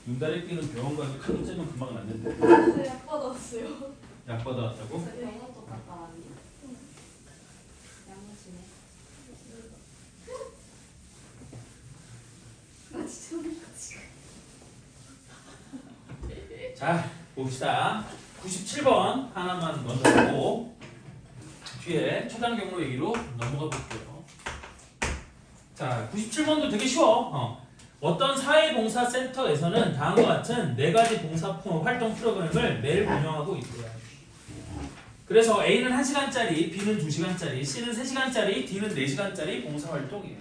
눈다리 끼는 병원 가서 칼로 째면 금방 낫는데. 네, 약 받았어요. 약 받아왔다고? 네. 병원도 갔다 왔니? 양호치네. 나 진짜 미치겠어. 자, 봅시다. 97번 하나만 먼저 보고 뒤에 초단 경로 얘기로 넘어가 볼게요. 자, 97번도 되게 쉬워. 어떤 사회봉사센터에서는 다음과 같은 4가지 봉사 활동 프로그램을 매일 운영하고 있대요. 그래서 A는 1시간짜리, B는 2시간짜리, C는 3시간짜리, D는 4시간짜리 봉사활동이에요.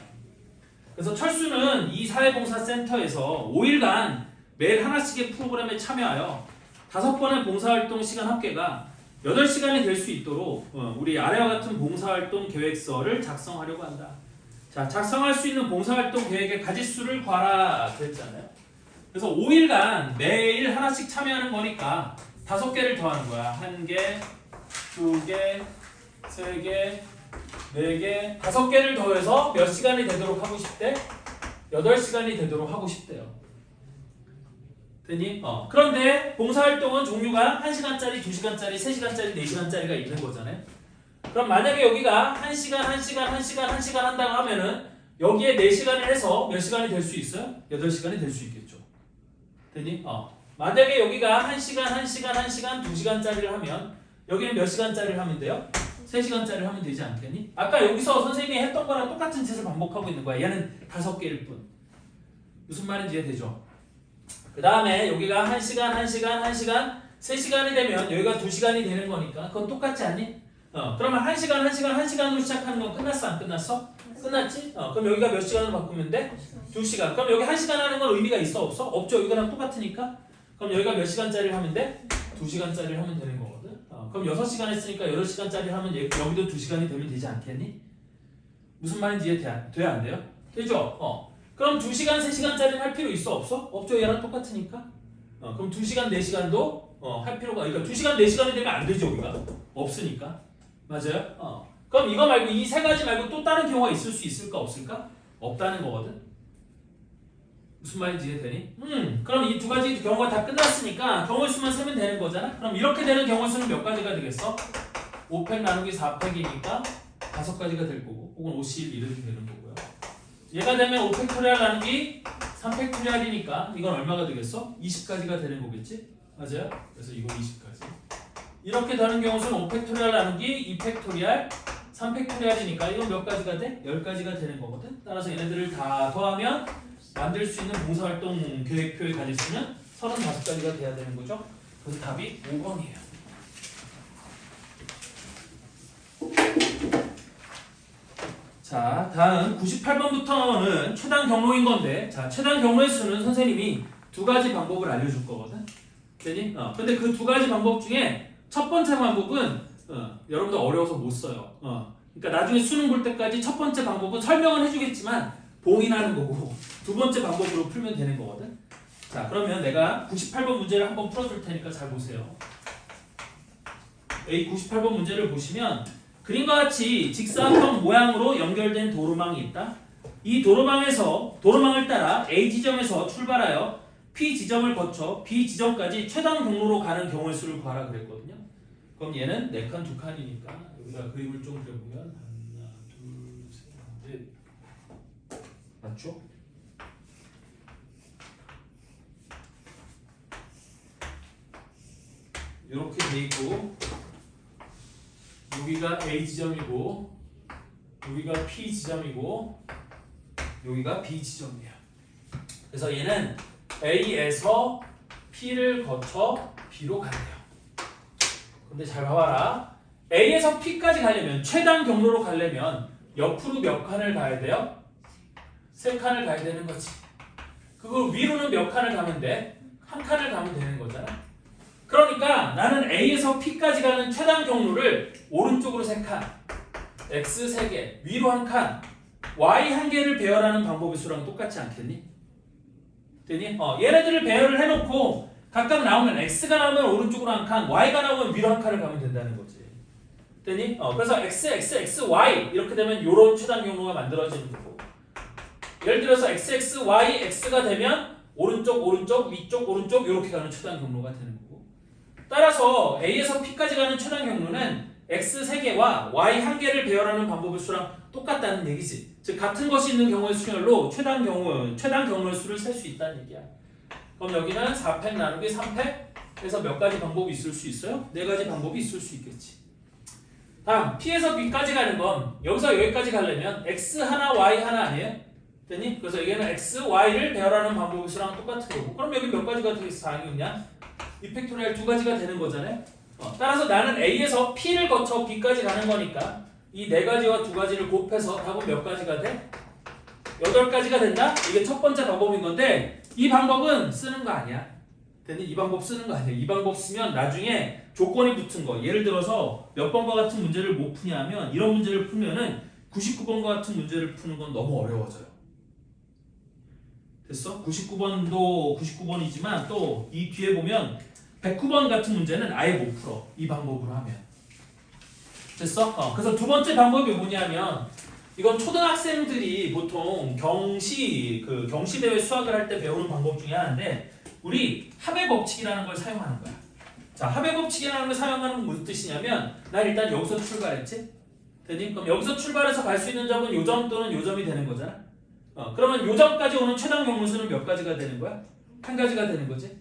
그래서 철수는 이 사회봉사센터에서 5일간 매일 하나씩의 프로그램에 참여하여 5번의 봉사활동 시간 합계가 8시간이 될 수 있도록 우리 아래와 같은 봉사활동 계획서를 작성하려고 한다. 자, 작성할 수 있는 봉사활동 계획의 가지수를 구하라 그랬잖아요. 그래서 5일간 매일 하나씩 참여하는 거니까 5개를 더하는 거야. 1개, 2개, 3개, 4개, 5개를 더해서 몇 시간이 되도록 하고 싶대? 8시간이 되도록 하고 싶대요. 되니? 그런데 봉사활동은 종류가 1시간짜리, 2시간짜리, 3시간짜리, 4시간짜리가 있는 거잖아요. 그럼 만약에 여기가 1시간, 1시간, 1시간, 1시간 한다고 하면은 여기에 4시간을 해서 몇 시간이 될 수 있어요? 8시간이 될 수 있겠죠. 되니? 만약에 여기가 1시간, 1시간, 1시간, 2시간짜리를 하면 여기는 몇 시간짜리를 하면 돼요? 3시간짜리를 하면 되지 않겠니? 아까 여기서 선생님이 했던 거랑 똑같은 짓을 반복하고 있는 거야. 얘는 5개일 뿐. 무슨 말인지 이해되죠? 그 다음에 여기가 1시간, 1시간, 1시간, 3시간이 되면 여기가 2시간이 되는 거니까 그건 똑같지 않니? 그러면 1시간, 1시간, 1시간으로 시작하는 건 끝났어? 안 끝났어? 끝났지? 그럼 여기가 몇 시간으로 바꾸면 돼? 2시간. 그럼 여기 1시간 하는 건 의미가 있어? 없어? 없죠. 이거랑 똑같으니까. 그럼 여기가 몇 시간짜리를 하면 돼? 2시간짜리를 하면 되는 거거든. 그럼 6시간 했으니까 8시간짜리를 하면 여기도 2시간이 되면 되지 않겠니? 무슨 말인지 이해 안 돼요? 되죠? 그럼 2시간, 3시간짜리는 할 필요 있어? 없어? 없죠. 얘랑 똑같으니까. 그럼 2시간, 4시간도 할 필요가, 그러니까 2시간, 4시간이 되면 안 되죠. 우리가. 없으니까. 맞아요? 그럼 이거 말고 이 3가지 말고 또 다른 경우가 있을 수 있을까? 없을까? 없다는 거거든. 무슨 말인지 이해되니? 그럼 이 2가지 경우가 다 끝났으니까 경우 수만 세면 되는 거잖아? 그럼 이렇게 되는 경우 수는 몇 가지가 되겠어? 5팩 나누기 4팩이니까 5가지가 될 거고 혹은 51 이렇게 되는 거고요. 얘가 되면 5팩토리얼 나누기 3팩토리얼이니까 이건 얼마가 되겠어? 20가지가 되는 거겠지? 맞아요? 그래서 이거 20가지. 이렇게 되는 경우 수는 5팩토리얼 나누기 2팩토리얼 3팩토리얼이니까 이건 몇 가지가 돼? 10가지가 되는 거거든. 따라서 얘네들을 다 더하면 만들 수 있는 봉사활동 계획표의 가지수는 35가지가 돼야 되는 거죠. 그래서 답이 5번이에요. 자, 다음 98번부터는 최단 경로인 건데, 자, 최단 경로의 수는 선생님이 2가지 방법을 알려줄 거거든. 되니? 근데 그 2가지 방법 중에 첫 번째 방법은 여러분들 어려워서 못 써요. 그러니까 나중에 수능 볼 때까지 첫 번째 방법은 설명은 해주겠지만 봉인하는 거고 두 번째 방법으로 풀면 되는 거거든. 자, 그러면 내가 98번 문제를 한번 풀어줄 테니까 잘 보세요. 이 98번 문제를 보시면 그림과 같이 직사각형 모양으로 연결된 도로망이 있다. 이 도로망을 따라 A 지점에서 출발하여 P 지점을 거쳐 B 지점까지 최단 경로로 가는 경우의 수를 구하라 그랬거든요. 그럼 얘는 4칸 2칸이니까 여기다 그림을 좀 그려보면 하나, 둘, 셋, 넷. 맞죠? 이렇게 돼 있고 여기가 A 지점이고 여기가 P 지점이고 여기가 B 지점이에요. 그래서 얘는 A에서 P를 거쳐 B로 간대요. 근데 잘 봐봐라. A에서 P까지 가려면 최단 경로로 가려면 옆으로 몇 칸을 가야 돼요? 3칸을 가야 되는 거지. 그걸 위로는 몇 칸을 가면 돼? 1칸을 가면 되는 거잖아. 그러니까 나는 A에서 P까지 가는 최단 경로를 오른쪽으로 3칸, X 3개, 위로 1칸, Y 1개를 배열하는 방법의 수랑 똑같지 않겠니? 되니? 얘네들을 배열을 해놓고 각각 나오면 X가 나오면 오른쪽으로 1칸, Y가 나오면 위로 1칸을 가면 된다는 거지. 되니? 그래서 X, X, X, Y 이렇게 되면 이런 최단 경로가 만들어지는 거고 예를 들어서 X, X, Y, X가 되면 오른쪽 오른쪽 위쪽 오른쪽 이렇게 가는 최단 경로가 되는 거고 따라서 A에서 P까지 가는 최단 경로는 X 3개와 Y 1개를 배열하는 방법의 수랑 똑같다는 얘기지. 즉 같은 것이 있는 경우의 수열로 최단 경로의 수를 셀 수 있다는 얘기야. 그럼 여기는 4팩 나누기 3팩 그래서 몇 가지 방법이 있을 수 있어요? 4가지 방법이 있을 수 있겠지. 다음 P에서 B까지 가는 건 여기서 여기까지 가려면 X 하나 Y 하나 아니에요? 됐니? 그래서 여기는 X, Y를 배열하는 방법의 수랑 똑같은 거고 그럼 여기 몇 가지가 되겠어? 당연히냐? 이펙토리얼 2가지가 되는 거잖아요. 따라서 나는 A에서 P를 거쳐 B까지 가는 거니까 이 4가지와 2가지를 곱해서 답은 몇 가지가 돼? 8가지가 된다? 이게 첫 번째 방법인 건데 이 방법은 쓰는 거 아니야. 됐니? 이 방법 쓰는 거 아니야. 이 방법 쓰면 나중에 조건이 붙은 거 예를 들어서 몇 번과 같은 문제를 못 푸냐면 이런 문제를 풀면은 99번과 같은 문제를 푸는 건 너무 어려워져요. 됐어? 99번도 99번이지만 또 이 뒤에 보면 109번 같은 문제는 아예 못 풀어. 이 방법으로 하면. 됐어? 그래서 두 번째 방법이 뭐냐면 이건 초등학생들이 보통 경시대회 수학을 할 때 배우는 방법 중에 하나인데 우리 합의 법칙이라는 걸 사용하는 거야. 자, 합의 법칙이라는 걸 사용하는 건 무슨 뜻이냐면 난 일단 여기서 출발했지? 되니? 그럼 여기서 출발해서 갈 수 있는 점은 요점 또는 요점이 되는 거잖아. 그러면 요점까지 오는 최단 경로수는 몇 가지가 되는 거야? 한 가지가 되는 거지.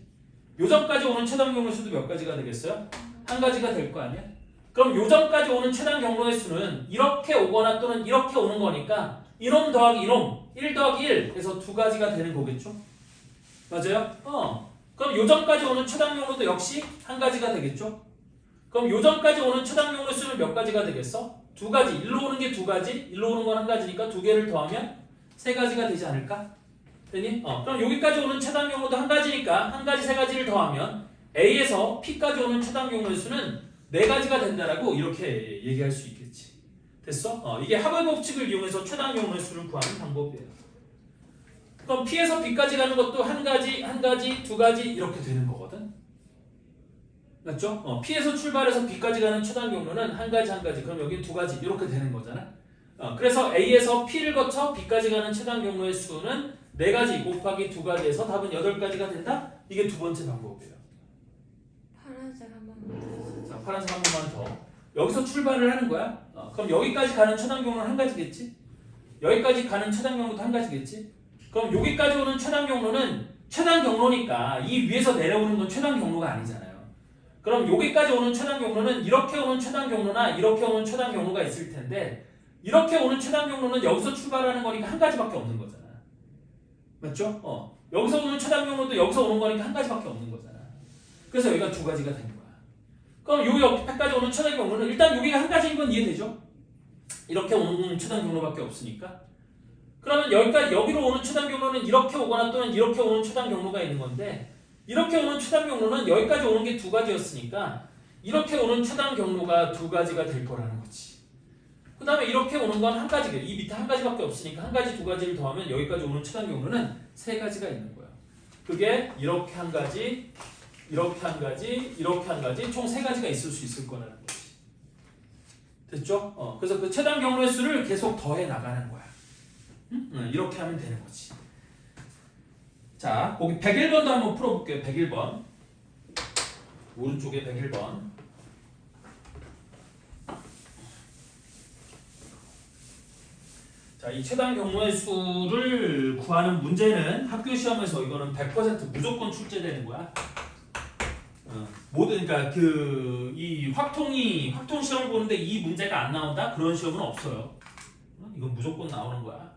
요점까지 오는 최단 경로수도 몇 가지가 되겠어요? 한 가지가 될 거 아니야? 그럼 요점까지 오는 최단 경로의 수는 이렇게 오거나 또는 이렇게 오는 거니까 이놈 더하기 이놈 1 더하기 1 해서 2가지가 되는 거겠죠? 맞아요? 그럼 요점까지 오는 최단 경로도 역시 한 가지가 되겠죠? 그럼 요점까지 오는 최단 경로 수는 몇 가지가 되겠어? 2가지. 일로 오는 게 2가지, 일로 오는 건 한 가지니까 2개를 더하면 3가지가 되지 않을까? 되니? 그럼 여기까지 오는 최단 경로도 한 가지니까 한 가지 3가지를 더하면 A에서 P까지 오는 최단 경로의 수는 4가지가 된다라고 이렇게 얘기할 수 있겠지. 됐어? 이게 합의 법칙을 이용해서 최단 경로의 수를 구하는 방법이에요. 그럼 P에서 B까지 가는 것도 한 가지, 2가지 이렇게 되는 거거든. 맞죠? P에서 출발해서 B까지 가는 최단 경로는 한 가지. 그럼 여기 2가지 이렇게 되는 거잖아. 그래서 A에서 P를 거쳐 B까지 가는 최단 경로의 수는 4가지 곱하기 2가지에서 답은 8가지가 된다? 이게 두 번째 방법이에요. 파란색 한 번만 더. 자, 파란색 한 번만 더. 여기서 출발을 하는 거야. 그럼 여기까지 가는 최단 경로는 한 가지겠지? 여기까지 가는 최단 경로도 한 가지겠지? 그럼 여기까지 오는 최단 경로는 최단 경로니까 이 위에서 내려오는 건 최단 경로가 아니잖아요. 그럼 여기까지 오는 최단 경로는 이렇게 오는 최단 경로나 이렇게 오는 최단 경로가 있을 텐데 이렇게 오는 최단 경로는 여기서 출발하는 거니까 한 가지밖에 없는 거잖아. 맞죠? 여기서 오는 최단 경로도 여기서 오는 거니까 한 가지밖에 없는 거잖아. 그래서 여기가 2가지가 된 거야. 그럼 여기 옆에까지 오는 최단 경로는 일단 여기가 한 가지인 건 이해되죠? 이렇게 오는 최단 경로밖에 없으니까. 그러면 여기로 오는 최단 경로는 이렇게 오거나 또는 이렇게 오는 최단 경로가 있는 건데 이렇게 오는 최단 경로는 여기까지 오는 게 2가지였으니까 이렇게 오는 최단 경로가 2가지가 될 거라는 거지. 그 다음에 이렇게 오는 건 한 가지게. 이 밑에 한 가지밖에 없으니까 한 가지, 2가지를 더하면 여기까지 오는 최단 경로는 3가지가 있는 거야. 그게 이렇게 한 가지, 이렇게 한 가지, 이렇게 한 가지, 총 3가지가 있을 수 있을 거라는 거지. 됐죠? 그래서 그 최단 경로의 수를 계속 더해 나가는 거야. 이렇게 하면 되는 거지. 자, 거기 101번도 한번 풀어볼게요. 101번. 오른쪽에 101번. 자, 이 최단 경로의 수를 구하는 문제는 학교 시험에서 이거는 100% 무조건 출제되는 거야. 그러니까 이 확통 시험을 보는데 이 문제가 안 나온다? 그런 시험은 없어요. 이건 무조건 나오는 거야.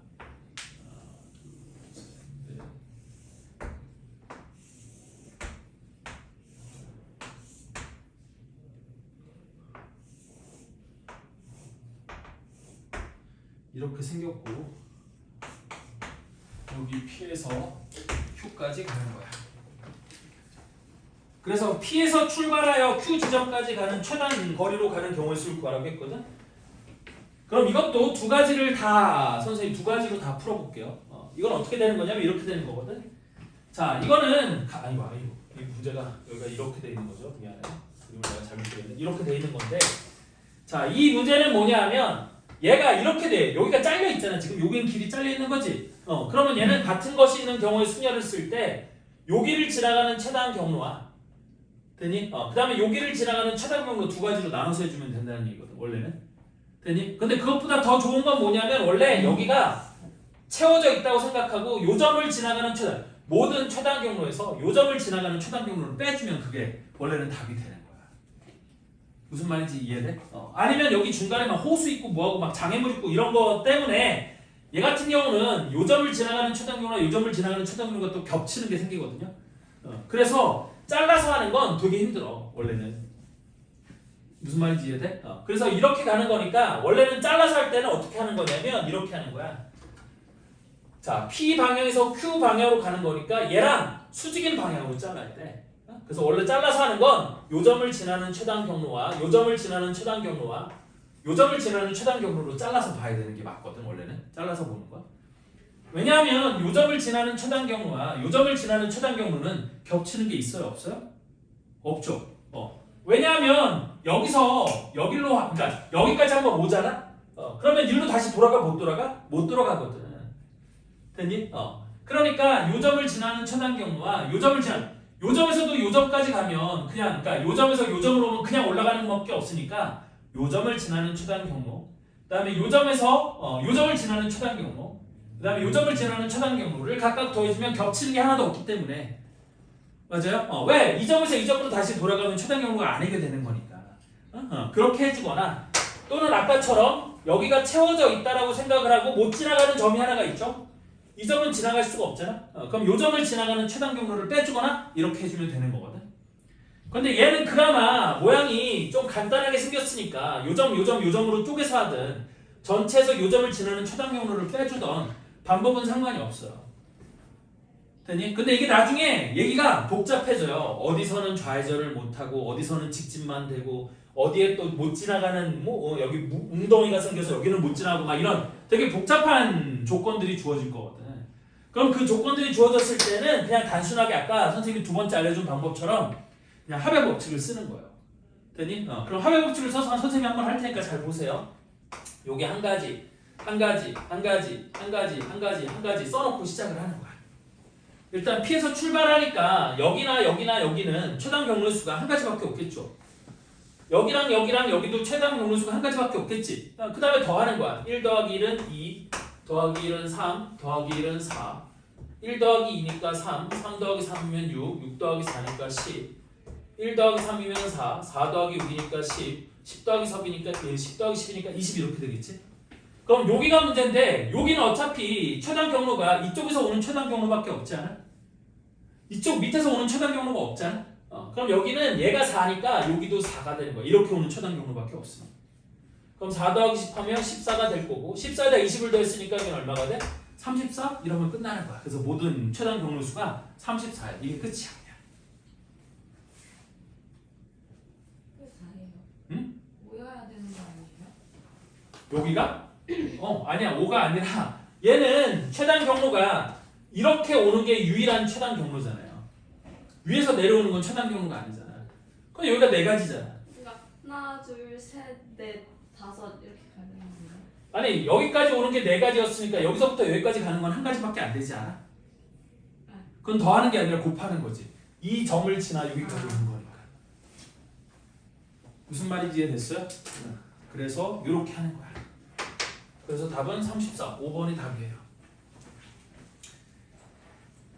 이렇게 생겼고 여기 P에서 Q까지 가는 거야. 그래서 P에서 출발하여 Q 지점까지 가는 최단 거리로 가는 경우의 수를 구하라고 했거든. 그럼 이것도 2가지를 다 선생님 2가지로 다 풀어볼게요. 이건 어떻게 되는 거냐면 이렇게 되는 거거든. 자, 이거는 아니고 이 문제가 여기가 이렇게 돼 있는 거죠. 미안해. 그림을 내가 잘못 그렸네. 이렇게 돼 있는 건데, 자, 이 문제는 뭐냐면 얘가 이렇게 돼. 여기가 잘려 있잖아. 지금 여기는 길이 잘려 있는 거지. 그러면 얘는 같은 것이 있는 경우에 순열을 쓸 때 여기를 지나가는 최단 경로와 되니? 그 다음에 여기를 지나가는 최단 경로 두 가지로 나눠서 해주면 된다는 얘기거든 원래는. 되니? 근데 그것보다 더 좋은 건 뭐냐면 원래 여기가 채워져 있다고 생각하고 요 점을 지나가는 최단 모든 최단 경로에서 요 점을 지나가는 최단 경로를 빼주면 그게 원래는 답이 되는 거야. 무슨 말인지 이해돼? 아니면 여기 중간에 막 호수 있고 뭐하고 막 장애물 있고 이런 거 때문에 얘 같은 경우는 요 점을 지나가는 최단 경로와 요 점을 지나가는 최단 경로가 또 겹치는 게 생기거든요. 그래서 잘라서 하는 건 되게 힘들어 원래는. 무슨 말인지 이해돼? 그래서 이렇게 가는 거니까 원래는 잘라서 할 때는 어떻게 하는 거냐면 이렇게 하는 거야. 자, P 방향에서 Q 방향으로 가는 거니까 얘랑 수직인 방향으로 잘라야 돼. 그래서 원래 잘라서 하는 건 요 점을 지나는 최단 경로와 요 점을 지나는 최단 경로와 요 점을 지나는 최단 경로로 잘라서 봐야 되는 게 맞거든 원래는. 잘라서 보는 거야. 왜냐하면 요 점을 지나는 최단 경로와 요 점을 지나는 최단 경로는 겹치는 게 있어요? 없어요? 없죠. 왜냐하면 여기서 여기로 그러니까 여기까지 한번 오잖아. 그러면 일로 다시 돌아가 못 돌아가? 못 돌아가거든. 됐니? 그러니까 요 점을 지나는 최단 경로와 요 점을 지나는 요 점에서도 요 점까지 가면 그냥 그러니까 요 점에서 요 점으로 오면 그냥 올라가는 것밖에 없으니까 요 점을 지나는 최단 경로 그다음에 요 점에서 요 점을 지나는 최단 경로 그다음에 요 점을 지나는 최단 경로를 각각 더해주면 겹치는 게 하나도 없기 때문에 맞아요? 왜? 이 점에서 이 점으로 다시 돌아가면 최단 경로가 아니게 되는 거니까 그렇게 해주거나 또는 아까처럼 여기가 채워져 있다라고 생각을 하고 못 지나가는 점이 하나가 있죠? 이 점은 지나갈 수가 없잖아. 그럼 요 점을 지나가는 최단 경로를 빼주거나 이렇게 해주면 되는 거거든. 근데 얘는 그나마 모양이 좀 간단하게 생겼으니까 요 점, 요 점, 요 점으로 쪼개서 하든 전체에서 요 점을 지나는 최단 경로를 빼주던 방법은 상관이 없어요. 되니? 근데 이게 나중에 얘기가 복잡해져요. 어디서는 좌회전을 못하고 어디서는 직진만 되고 어디에 또 못 지나가는 여기 웅덩이가 생겨서 여기는 못 지나고 막 이런 되게 복잡한 조건들이 주어질 거거든. 그럼 그 조건들이 주어졌을 때는 그냥 단순하게 아까 선생님이 두 번째 알려준 방법처럼 그냥 합의 법칙을 쓰는 거예요. 되니? 그럼 합의 법칙을 써서 선생님이 한번 할 테니까 잘 보세요. 요게 한 가지 써놓고 시작을 하는 거야. 일단 P에서 출발하니까 여기나 여기는 최단 경로의 수가 한 가지밖에 없겠죠. 여기랑 여기도 최단 경로 수가 한 가지밖에 없겠지. 그 다음에 더하는 거야. 1 더하기 1은 2 더하기 1은 3 더하기 1은 4 1 더하기 2니까 3 3 더하기 3이면 6 더하기 4니까 10 1 더하기 3이면 4 4 더하기 6이니까 10 더하기 4이니까 10 더하기 10이니까 20 이렇게 되겠지. 그럼 여기가 문제인데 여기는 어차피 최단 경로가 이쪽에서 오는 최단 경로밖에 없지 않아? 이쪽 밑에서 오는 최단 경로가 없잖아? 그럼 여기는 얘가 4니까 여기도 4가 되는 거야. 이렇게 오는 최단 경로밖에 없어. 그럼 4 더하기 10 하면 14가 될 거고 14에다 20을 더했으니까 이게 얼마가 돼? 34? 이러면 끝나는 거야. 그래서 모든 최단 경로 수가 34야. 이게 끝이야. 왜 4예요? 응? 모여야 되는 거 아니에요? 여기가? 아니야. 5가 아니라 얘는 최단 경로가 이렇게 오는 게 유일한 최단 경로잖아요. 위에서 내려오는 건 최단 경로가 아니잖아. 그럼 여기가 네 가지잖아. 그러니까 하나, 둘, 셋, 넷, 다섯 이렇게 가는 거예요? 아니 여기까지 오는 게 네 가지였으니까 여기서부터 여기까지 가는 건 한 가지밖에 안 되지 않아? 그건 더하는 게 아니라 곱하는 거지. 이 점을 지나 여기까지 오는 거니까. 무슨 말인지 이해됐어요? 그래서 이렇게 하는 거야. 그래서 답은 34, 5번이 답이에요.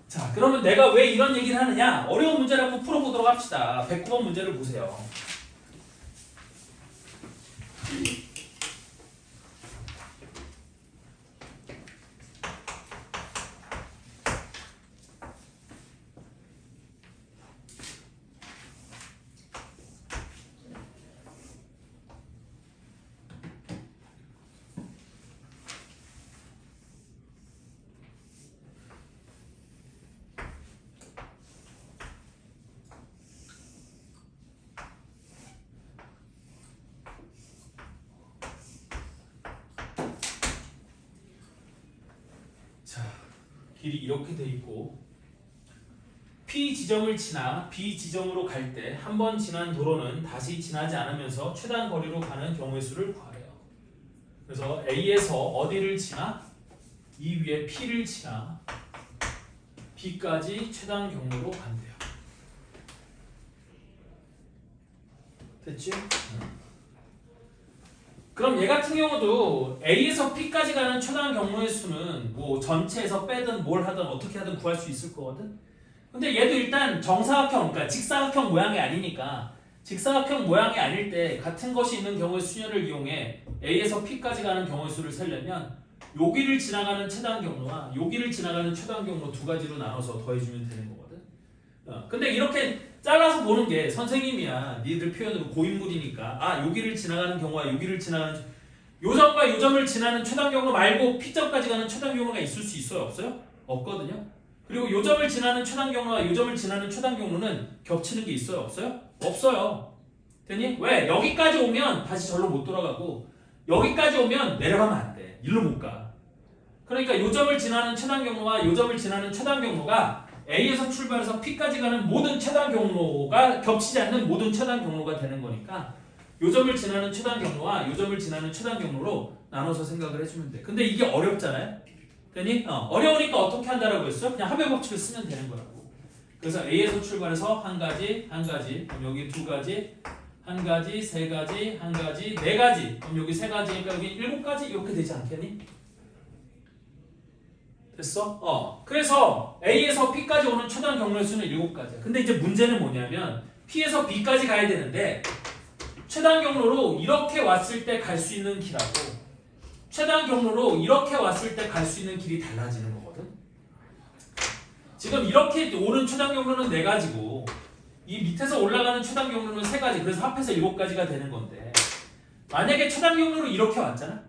자, 그러면 내가 왜 이런 얘기를 하느냐? 어려운 문제를 한번 풀어보도록 합시다. 109번 문제를 보세요. 길이 이렇게 돼 있고 P 지점을 지나 B 지점으로 갈 때 한 번 지난 도로는 다시 지나지 않으면서 최단 거리로 가는 경우의 수를 구하래요. 그래서 A에서 어디를 지나? 이 위에 P를 지나 B까지 최단 경로로 간대요. 됐지? 그럼 얘 같은 경우도 A에서 P까지 가는 최단 경로의 수는 뭐 전체에서 빼든 뭘 하든 어떻게 하든 구할 수 있을 거거든. 근데 얘도 일단 정사각형, 그러니까 직사각형 모양이 아니니까 직사각형 모양이 아닐 때 같은 것이 있는 경우의 수열을 이용해 A에서 P까지 가는 경우의 수를 세려면 여기를 지나가는 최단 경로와 여기를 지나가는 최단 경로 두 가지로 나눠서 더해주면 되는 거거든. 근데 이렇게 잘라서 보는 게 선생님이야. 니들 표현으로 고인물이니까 아 여기를 지나가는 경우와 여기를 지나가는 요점과 요점을 지나는 최단 경로 말고 P점까지 가는 최단 경로가 있을 수 있어요? 없어요? 없거든요. 그리고 요점을 지나는 최단 경로와 요점을 지나는 최단 경로는 겹치는 게 있어요? 없어요? 없어요. 되니? 왜? 여기까지 오면 다시 절로 못 돌아가고 여기까지 오면 내려가면 안 돼. 일로 못 가. 그러니까 요점을 지나는 최단 경로와 요점을 지나는 최단 경로가 A에서 출발해서 P까지 가는 모든 최단 경로가 겹치지 않는 모든 최단 경로가 되는 거니까 요점을 지나는 최단 경로와 요점을 지나는 최단 경로로 나눠서 생각을 해주면 돼. 근데 이게 어렵잖아요. 되니? 어려우니까 어떻게 한다라고 했어? 그냥 합의 법칙을 쓰면 되는 거라고. 그래서 A에서 출발해서 한 가지, 그럼 여기 두 가지, 한 가지, 세 가지, 한 가지, 네 가지. 그럼 여기 세 가지니까 여기 일곱 가지 이렇게 되지 않겠니? 됐어? 그래서 A에서 P까지 오는 최단 경로의 수는 7가지야. 근데 이제 문제는 뭐냐면 P에서 B까지 가야 되는데 최단 경로로 이렇게 왔을 때 갈 수 있는 길하고 최단 경로로 이렇게 왔을 때 갈 수 있는 길이 달라지는 거거든. 지금 이렇게 오는 최단 경로는 4가지고 이 밑에서 올라가는 최단 경로는 3가지. 그래서 합해서 7가지가 되는 건데 만약에 최단 경로로 이렇게 왔잖아.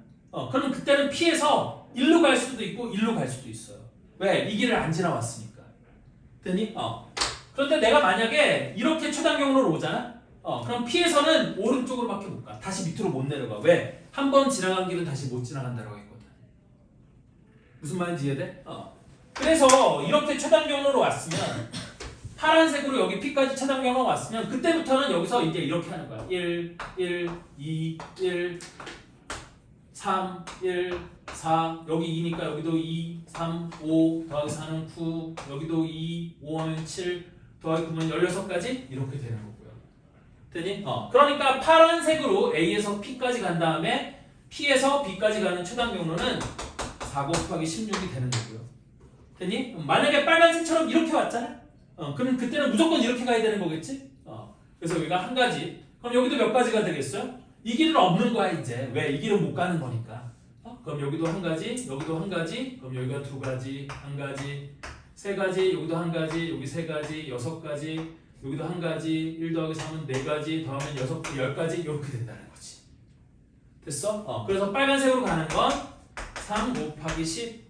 그럼 그때는 P에서 1로 갈 수도 있고 1로 갈 수도 있어요. 왜? 이 길을 안 지나왔으니까. 됐니? 그런데 내가 만약에 이렇게 최단 경로로 오잖아. 그럼 P에서는 오른쪽으로밖에 못 가. 다시 밑으로 못 내려가. 왜? 한 번 지나간 길은 다시 못 지나간다고 했거든. 무슨 말인지 이해돼? 그래서 이렇게 최단 경로로 왔으면 파란색으로 여기 P까지 최단 경로가 왔으면 그때부터는 여기서 이제 이렇게 하는 거야. 1, 1, 2, 1, 3, 1, 4 여기 2니까 여기도 2, 3, 5 더하기 4는 9 여기도 2, 5하면 7 더하기 9면 16가지 이렇게 되는 거고요. 되니? 그러니까 파란색으로 A에서 P까지 간 다음에 P에서 B까지 가는 최단 경로는 4 곱하기 16이 되는 거고요. 되니? 만약에 빨간색처럼 이렇게 왔잖아? 그럼 그때는 무조건 이렇게 가야 되는 거겠지? 그래서 여기가 한 가지 그럼 여기도 몇 가지가 되겠어요? 이 길은 없는 거야 이제. 왜? 이 길은 못 가는 거니까. 그럼 여기도 한 가지, 여기도 한 가지, 그럼 여기가 2가지, 한 가지, 3가지, 여기도 한 가지, 여기 3가지, 6가지, 여기도 한 가지, 1 더하기 3은 4가지, 더하면 10가지 이렇게 된다는 거지. 됐어? 그래서 빨간색으로 가는 건 3 곱하기 10.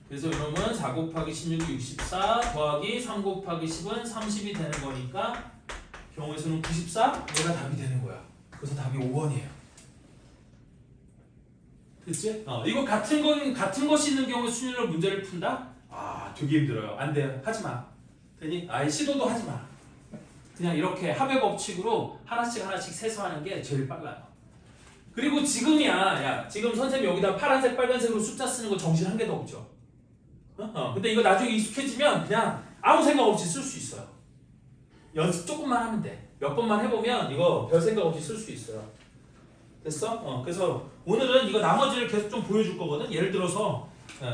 그래서 이러면 4 곱하기 16이 64 더하기 3 곱하기 10은 30이 되는 거니까 경우의 수는 94? 얘가 답이 되는 거야. 그래서 답이 5번이에요. 됐지? 이거 같은 것이 있는 경우에 수열로 문제를 푼다? 되게 힘들어요. 안 돼요. 하지 마. 되니? 시도도 하지 마. 그냥 이렇게 합의 법칙으로 하나씩 세서하는 게 제일 빨라요. 그리고 지금이야, 야, 지금 선생님 여기다 파란색, 빨간색으로 숫자 쓰는 거 정신 한 개도 없죠? 근데 이거 나중에 익숙해지면 그냥 아무 생각 없이 쓸 수 있어요. 연습 조금만 하면 돼. 몇 번만 해보면 이거 별 생각 없이 쓸 수 있어요. 됐어? 그래서 오늘은 이거 나머지를 계속 좀 보여줄 거거든. 예를 들어서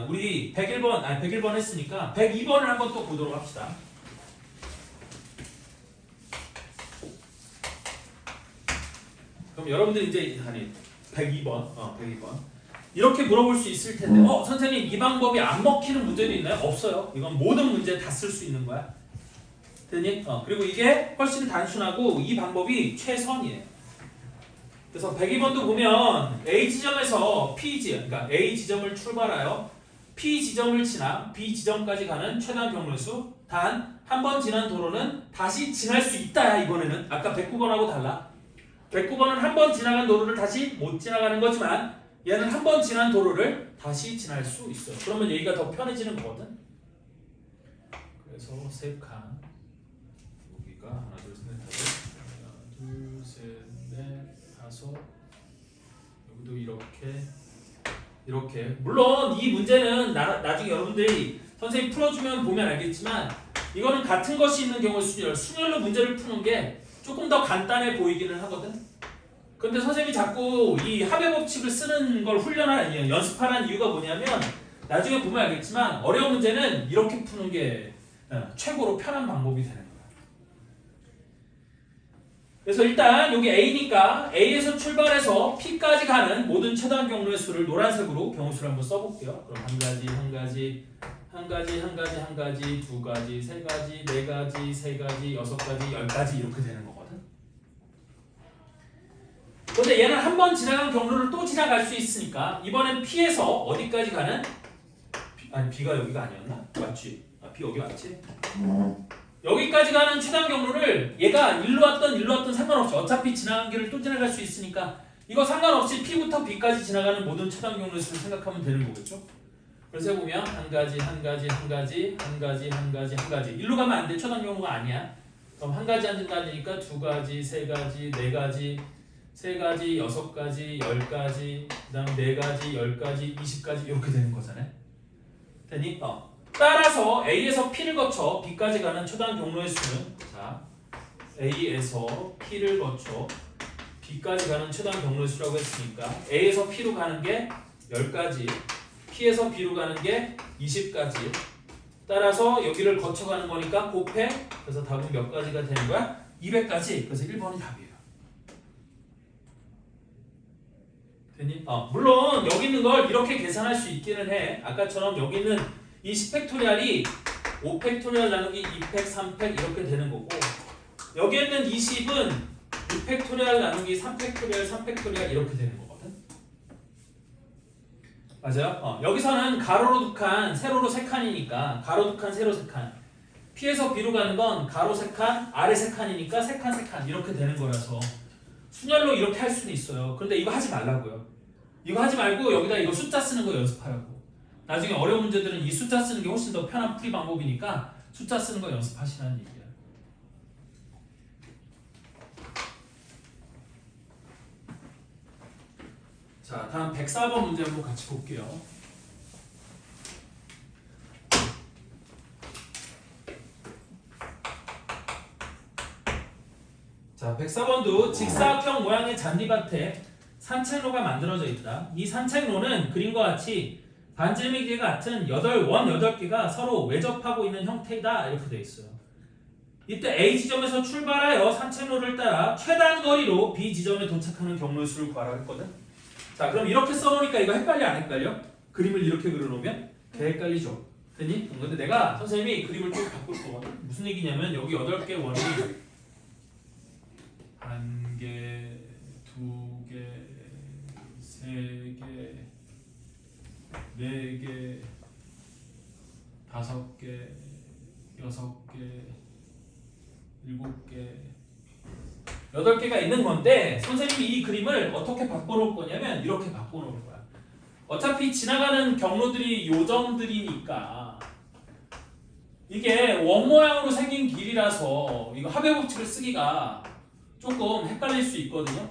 우리 101번 했으니까 102번을 한번 또 보도록 합시다. 그럼 여러분들 이제 102번, 102번 이렇게 물어볼 수 있을 텐데, 선생님 이 방법이 안 먹히는 문제도 있나요? 없어요. 이건 모든 문제 다 쓸 수 있는 거야. 되니? 그리고 이게 훨씬 단순하고 이 방법이 최선이에요. 그래서 102번도 보면 A 지점에서 그러니까 A 지점을 출발하여 P 지점을 지나 B 지점까지 가는 최단 경로수 단 한 번 지난 도로는 다시 지날 수 있다야. 이번에는 아까 109번하고 달라. 109번은 한 번 지나간 도로를 다시 못 지나가는 거지만 얘는 한 번 지난 도로를 다시 지날 수 있어요. 그러면 얘기가 더 편해지는 거거든. 그래서 3칸 여기가 하나 둘 셋 넷 다섯 여기도 이렇게 이렇게. 물론 이 문제는 나중에 여러분들이 선생님 풀어주면 보면 알겠지만 이거는 같은 것이 있는 경우에 순열로 문제를 푸는 게 조금 더 간단해 보이기는 하거든. 근데 선생님이 자꾸 이 합의 법칙을 쓰는 걸 연습하는 이유가 뭐냐면 나중에 보면 알겠지만 어려운 문제는 이렇게 푸는 게 최고로 편한 방법이 되는 거야. 그래서 일단 여기 A니까 A에서 출발해서 P까지 가는 모든 최단 경로의 수를 노란색으로 경우수를 한번 써볼게요. 그럼 한 가지, 한 가지, 한 가지, 한 가지, 한 가지, 두 가지, 세 가지, 네 가지, 세 가지, 여섯 가지, 열 가지 이렇게 되는 거거든. 근데 얘는 한 번 지나간 경로를 또 지나갈 수 있으니까 이번엔 P에서 어디까지 가는? 아니 B가 여기가 아니었나? 맞지? B 여기 맞지? 여기까지 가는 최단 경로를 얘가 일로 왔던 상관없이 어차피 지나간 길을 또 지나갈 수 있으니까 이거 상관없이 P부터 B까지 지나가는 모든 최단 경로의 수를 생각하면 되는 거겠죠? 그래서 해보면 한 가지, 한 가지, 한 가지, 한 가지, 한 가지, 한 가지 일로 가면 안 돼. 최단 경로가 아니야. 그럼 한 가지 한 가지니까 두 가지, 세 가지, 네 가지, 세 가지, 여섯 가지, 열 가지, 그 다음 네 가지, 열 가지, 20가지 이렇게 되는 거잖아요. 되니? 따라서 A에서 P를 거쳐 B까지 가는 최단 경로의 수는 자 A에서 P를 거쳐 B까지 가는 최단 경로의 수라고 했으니까 A에서 P로 가는 게 10가지 P에서 B로 가는 게 20가지 따라서 여기를 거쳐가는 거니까 곱해 그래서 답은 몇 가지가 되는 거야? 200가지 그래서 1번이 답이에요. 되니? 물론 여기 있는 걸 이렇게 계산할 수 있기는 해. 아까처럼 여기 있는 이 10팩토리얼이 5팩토리얼 나누기 2팩, 3팩 이렇게 되는 거고 여기에 있는 20은 6팩토리얼 나누기 3팩토리얼, 3팩토리얼 이렇게 되는 거거든. 맞아요? 여기서는 가로로 두 칸, 세로로 세 칸이니까 가로 두 칸, 세로 세 칸 P에서 B로 가는 건 가로 세 칸, 아래 세 칸이니까 세 칸, 세 칸 이렇게 되는 거라서 순열로 이렇게 할 수는 있어요. 그런데 이거 하지 말라고요. 이거 하지 말고 여기다 이거 숫자 쓰는 거 연습하라고. 나중에 어려운 문제들은 이 숫자 쓰는 게 훨씬 더 편한 풀이 방법이니까 숫자 쓰는 거 연습하시라는 얘기야. 자, 다음 104번 문제 한번 같이 볼게요. 자, 104번도 직사각형 모양의 잔디밭에 산책로가 만들어져 있다. 이 산책로는 그림과 같이 반지름이가 같은 원 8개가 서로 외접하고 있는 형태이다. 이렇게 되어 있어요. 이때 A 지점에서 출발하여 산책로를 따라 최단 거리로 B 지점에 도착하는 경로의 수를 구하라 했거든. 자, 그럼 이렇게 써놓으니까 이거 헷갈려 안 헷갈려? 그림을 이렇게 그려놓으면 개 헷갈리죠. 됐니? 근데 내가 선생님이 그림을 좀 바꿀 거거든. 무슨 얘기냐면 여기 8개 원이 1개, 2개, 3개, 4개, 5개, 6개, 7개, 8개가 있는 건데 선생님이 이 그림을 어떻게 바꿔놓을 거냐면 이렇게 바꿔놓을 거야. 어차피 지나가는 경로들이 요점들이니까 이게 원 모양으로 생긴 길이라서 이거 합의 법칙을 쓰기가 조금 헷갈릴 수 있거든요.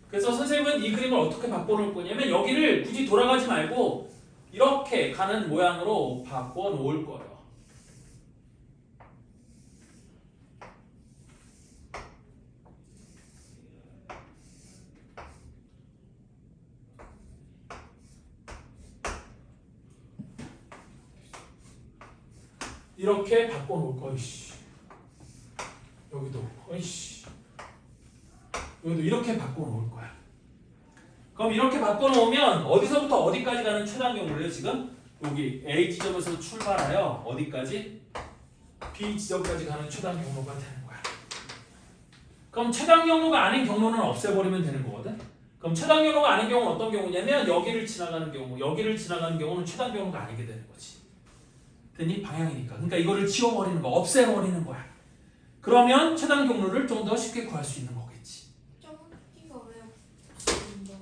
그래서 선생님은 이 그림을 어떻게 바꿔놓을 거냐면 여기를 굳이 돌아가지 말고 이렇게 가는 모양으로 바꿔놓을 거예요. 이렇게 바꿔놓을 거야. 여기도 여기도 이렇게 바꿔놓을 거야. 그럼 이렇게 바꿔놓으면 어디서부터 어디까지 가는 최단 경로래요? 지금 여기 A 지점에서 출발하여 어디까지? B 지점까지 가는 최단 경로가 되는 거야. 그럼 최단 경로가 아닌 경로는 없애버리면 되는 거거든. 그럼 최단 경로가 아닌 경우는 어떤 경우냐면 여기를 지나가는 경우, 여기를 지나가는 경우는 최단 경로가 아니게 되는 거지. 됐니? 방향이니까. 그러니까 이거를 지워버리는 거, 없애버리는 거야. 그러면 최단 경로를 좀 더 쉽게 구할 수 있는 거겠지. 점기가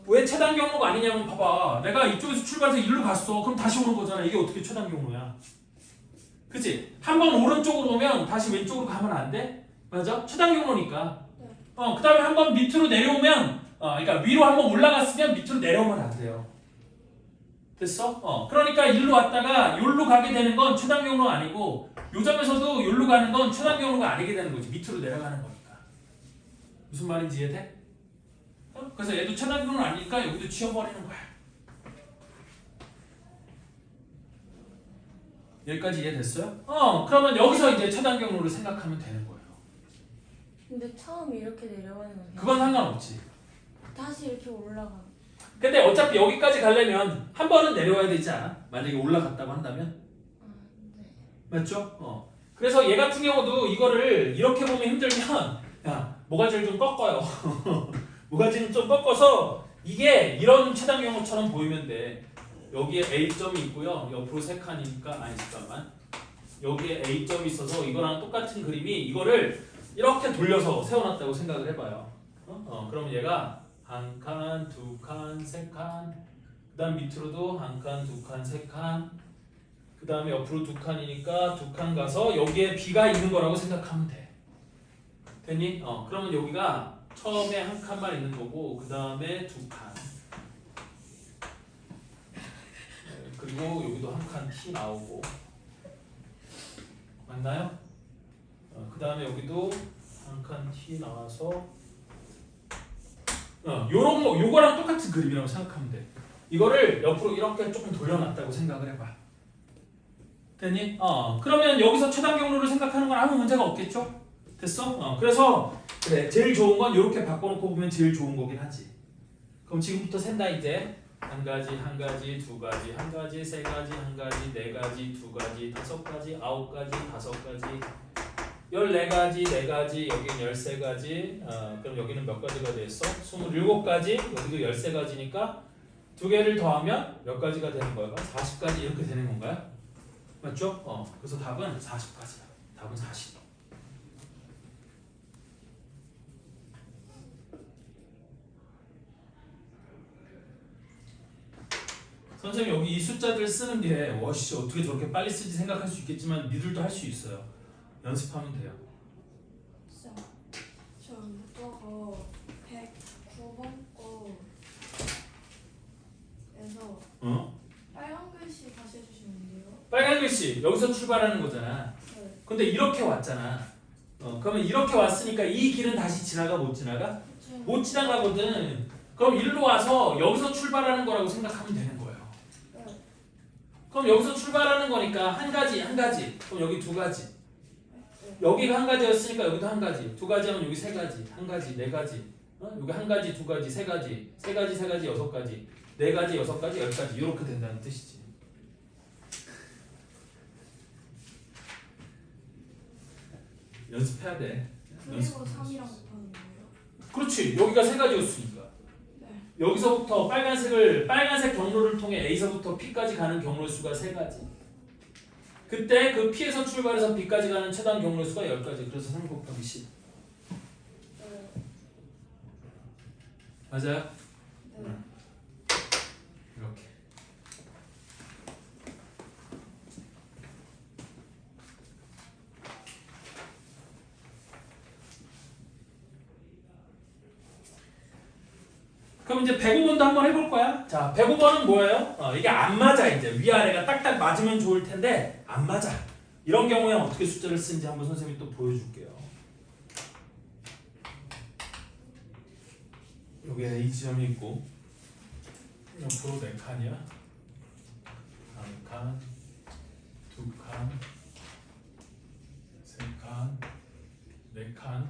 왜 최단 경로가 아니냐면 봐봐. 내가 이쪽에서 출발해서 일로 갔어. 그럼 다시 오는 거잖아. 이게 어떻게 최단 경로야? 그치? 한 번 오른쪽으로 오면 다시 왼쪽으로 가면 안 돼? 맞아? 최단 경로니까. 그 다음에 한 번 밑으로 내려오면 그러니까 위로 한번 올라갔으면 밑으로 내려오면 안 돼요. 됐어? 그러니까 일로 왔다가 여기로 가게 되는 건 최단 경로가 아니고 요 점에서도 여기로 가는 건 최단 경로가 아니게 되는 거지. 밑으로 내려가는 거니까. 무슨 말인지 이해돼? 그래서 얘도 최단 경로는 아니니까 여기도 지워버리는 거야. 여기까지 이해됐어요? 그러면 여기서 이제 최단 경로를 생각하면 되는 거예요. 근데 처음 이렇게 내려가는 건 그건 상관없지. 다시 이렇게 올라가. 근데 어차피 여기까지 가려면 한 번은 내려와야 되지 않아? 만약에 올라갔다고 한다면? 네. 맞죠? 그래서 얘 같은 경우도 이거를 이렇게 보면 힘들면 야 모가지를 좀 꺾어요. 모가지는 좀 꺾어서 이게 이런 최단 경로처럼 보이면 돼. 여기에 A점이 있고요. 옆으로 세 칸이니까 아니 잠깐만. 여기에 A점이 있어서 이거랑 똑같은 그림이 이거를 이렇게 돌려서 세워놨다고 생각을 해봐요. 그러면 얘가 한 칸, 두 칸, 세 칸. 그 다음 밑으로도 한 칸, 두 칸, 세 칸. 그 다음에 옆으로 두 칸이니까 두 칸 가서 여기에 B가 있는 거라고 생각하면 돼. 됐니? 그러면 여기가 처음에 한 칸만 있는 거고 그 다음에 두 칸. 그리고 여기도 한 칸 T 나오고 맞나요? 그 다음에 여기도 한 칸 T 나와서 요런 거 요거랑 똑같은 그림이라고 생각하면 돼. 이거를 옆으로 이렇게 조금 돌려놨다고 생각을 해봐. 됐니? 그러면 여기서 최단 경로를 생각하는 건 아무 문제가 없겠죠? 됐어? 그래서 그래 제일 좋은 건 이렇게 바꿔놓고 보면 제일 좋은 거긴 하지. 그럼 지금부터 센다 이제. 한 가지, 한 가지, 두 가지, 한 가지, 세 가지, 한 가지, 네 가지, 두 가지, 다섯 가지, 아홉 가지, 다섯 가지, 14가지, 4가지, 여기는 13가지. 그럼 여기는 몇 가지가 됐어? 27가지, 여기도 13가지니까 두 개를 더하면 몇 가지가 되는 거야? 40가지 이렇게 되는 건가요? 맞죠? 그래서 답은 40가지야. 답은 40. 선생님 여기 이 숫자들 쓰는 게 와씨 어떻게 저렇게 빨리 쓰지 생각할 수 있겠지만 니들도 할 수 있어요. 연습하면 돼요. 저 저거 109번 거에서 빨간 글씨 다시 해주시면 돼요. 빨간 글씨 여기서 출발하는 거잖아. 네. 근데 이렇게 왔잖아. 그러면 이렇게 왔으니까 이 길은 다시 지나가 못 지나가? 못 지나가거든. 그럼 일로 와서 여기서 출발하는 거라고 생각하면 되는 거예요. 네. 그럼 여기서 출발하는 거니까 한 가지, 한 가지. 그럼 여기 두 가지. 여기가 한 가지였으니까 여기도 한 가지. 두 가지 하면 여기 세 가지. 한 가지, 네 가지. 여기 한 가지, 두 가지, 세 가지. 세 가지, 세 가지, 여섯 가지. 네 가지, 여섯 가지, 열 가지. 이렇게 된다는 뜻이지. 연습해야 돼. 그리고 3이랑 곱하는 거예요? 그렇지. 여기가 세 가지였으니까. 네. 여기서부터 빨간색 경로를 통해 A서부터 P까지 가는 경로 수가 세 가지. 그때 그 P에서 출발해서 B까지 가는 최단 경로 수가 10가지. 그래서 3 곱하기 10. 네. 맞아요? 네. 이렇게. 그럼 이제 105번도 한번 해볼 거야. 자, 105번은 뭐예요? 이게 안 맞아 이제 위아래가 딱딱 맞으면 좋을 텐데 안 맞아. 이런 경우에 어떻게 숫자를 쓰는지 한번 선생님이 또 보여줄게요. 여기에 A 지점이 있고 옆으로 4칸이야. 한 칸, 두 칸, 세 칸, 4칸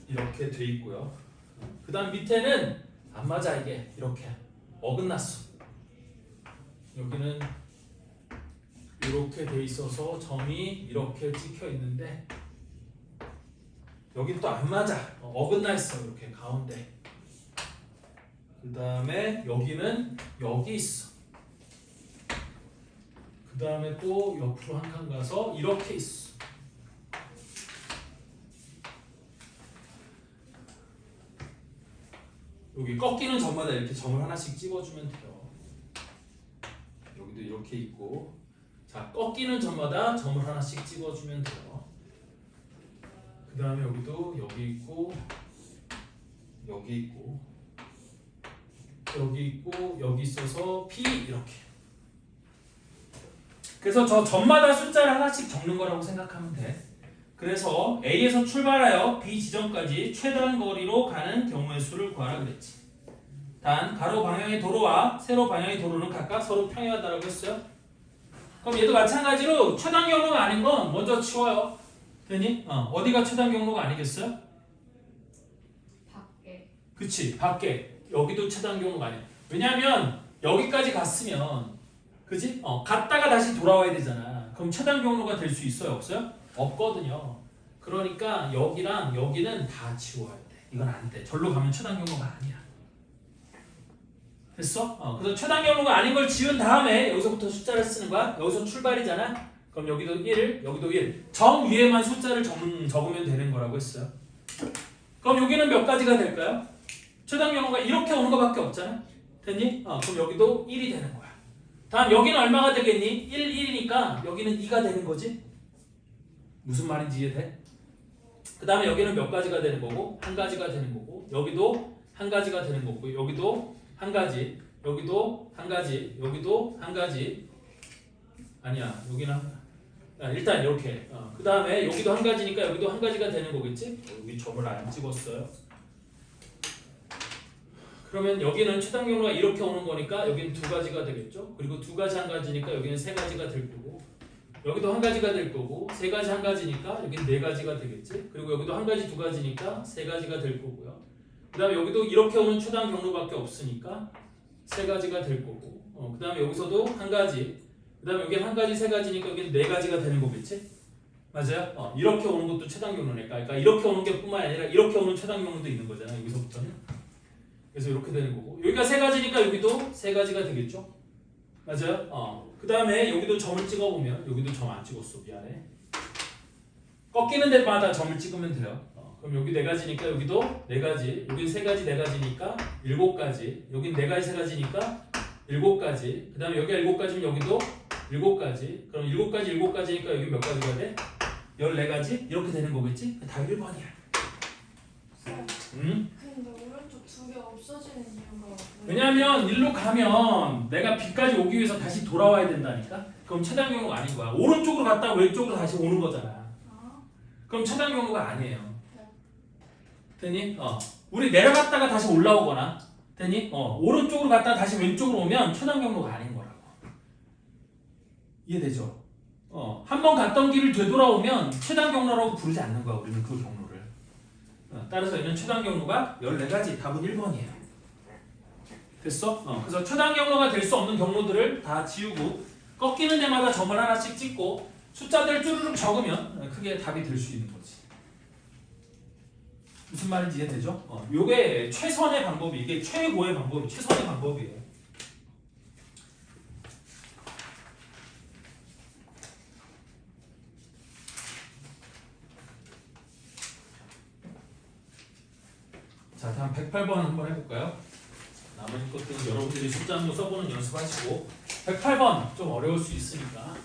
이렇게 돼 있고요. 그 다음 밑에는 안 맞아 이게 이렇게 어긋났어. 여기는 이렇게 돼 있어서 점이 이렇게 찍혀 있는데 여기 또 안 맞아. 어긋나 있어 이렇게 가운데. 그 다음에 여기는 여기 있어. 그 다음에 또 옆으로 한 칸 가서 이렇게 있어. 여기 꺾이는 점마다 이렇게 점을 하나씩 찍어주면 돼요. 여기도 이렇게 있고, 자 꺾이는 점마다 점을 하나씩 찍어주면 돼요. 그 다음에 여기도 여기 있고 여기 있고 여기 있고 여기 있어서 P 이렇게. 그래서 저 점마다 숫자를 하나씩 적는 거라고 생각하면 돼. 그래서 A에서 출발하여 B 지점까지 최단 거리로 가는 경우의 수를 구하라 그랬지. 단 가로 방향의 도로와 세로 방향의 도로는 각각 서로 평행하다라고 했어요. 그럼 얘도 마찬가지로 최단 경로가 아닌 건 먼저 치워요. 되니? 어디가 최단 경로가 아니겠어요? 밖에. 그치, 밖에. 여기도 최단 경로가 아니야. 왜냐면 여기까지 갔으면 그지? 갔다가 다시 돌아와야 되잖아. 그럼 최단 경로가 될 수 있어요? 없어요? 없거든요. 그러니까 여기랑 여기는 다 지워야 돼. 이건 안 돼. 절로 가면 최단 경로가 아니야. 됐어? 그래서 최단 경로가 아닌 걸 지운 다음에 여기서부터 숫자를 쓰는 거야. 여기서 출발이잖아. 그럼 여기도 1, 여기도 1. 정 위에만 숫자를 적으면 되는 거라고 했어요. 그럼 여기는 몇 가지가 될까요? 최단 경로가 이렇게 오는 거밖에 없잖아. 됐니? 그럼 여기도 1이 되는 거야. 다음 여기는 얼마가 되겠니? 1, 1이니까 여기는 2가 되는 거지. 무슨 말인지 이해돼? 그 다음에 여기는 몇 가지가 되는 거고 한 가지가 되는 거고 여기도 한 가지가 되는 거고 여기도 한 가지, 여기도 한 가지, 여기도 한 가지. 아니야, 여기는 일단 이렇게. 그 다음에 여기도 한 가지니까 여기도 한 가지가 되는 거겠지? 여기 점을 안 찍었어요. 그러면 여기는 최단 경로가 이렇게 오는 거니까 여기는 두 가지가 되겠죠? 그리고 두 가지 한 가지니까 여기는 세 가지가 될 거고 여기도 한 가지가 될 거고 세 가지 한 가지니까 여기는 네 가지가 되겠지? 그리고 여기도 한 가지 두 가지니까 세 가지가 될 거고요. 그 다음에 여기도 이렇게 오는 최단 경로밖에 없으니까 세 가지가 될 거고 그 다음에 여기서도 한 가지 그 다음에 여기 한 가지 세 가지니까 여기는 네 가지가 되는 거겠지? 맞아요? 이렇게 오는 것도 최단 경로니까 그러니까 이렇게 오는 게 뿐만 아니라 이렇게 오는 최단 경로도 있는 거잖아요. 여기서부터는 그래서 이렇게 되는 거고 여기가 세 가지니까 여기도 세 가지가 되겠죠? 맞아요? 그 다음에 여기도 점을 찍어보면 여기도 점 안 찍었어. 미안해. 꺾이는 데마다 점을 찍으면 돼요. 그럼 여기 네 가지니까 여기도 네 가지, 여긴 세 가지 네 가지니까 일곱 가지, 여긴 네 가지 세 가지니까 일곱 가지, 그 다음에 여기가 일곱 가지면 여기도 일곱 가지, 그럼 일곱 가지 일곱 가지니까 여기 몇 가지가 돼? 14가지? 이렇게 되는 거겠지? 답이 1번이야. 응? 근데 오른쪽 두 개 없어지는 이유가 뭐예요? 왜냐면 일로 가면 내가 B까지 오기 위해서 다시 돌아와야 된다니까? 그럼 최단 경로가 아닌 거야. 오른쪽으로 갔다가 왼쪽으로 다시 오는 거잖아. 그럼 최단 경로가 아니에요. 되니? 우리 내려갔다가 다시 올라오거나 되니? 오른쪽으로 갔다가 다시 왼쪽으로 오면 최단 경로가 아닌 거라고. 이해되죠? 한 번 갔던 길을 되돌아오면 최단 경로라고 부르지 않는 거야. 우리는 그 경로를. 따라서 얘는 최단 경로가 14가지. 답은 1번이에요. 됐어? 그래서 최단 경로가 될 수 없는 경로들을 다 지우고 꺾이는 데마다 점을 하나씩 찍고 숫자들 쭈르륵 적으면 그게 답이 될 수 있는 거지. 무슨 말인지 이해되죠? 요게 최선의 방법이 이게 최고의 방법이 최선의 방법이에요. 자, 다음 108번 한번 해볼까요? 나머지 것들은 여러분들이 숫자 한번 써보는 연습하시고 108번 좀 어려울 수 있으니까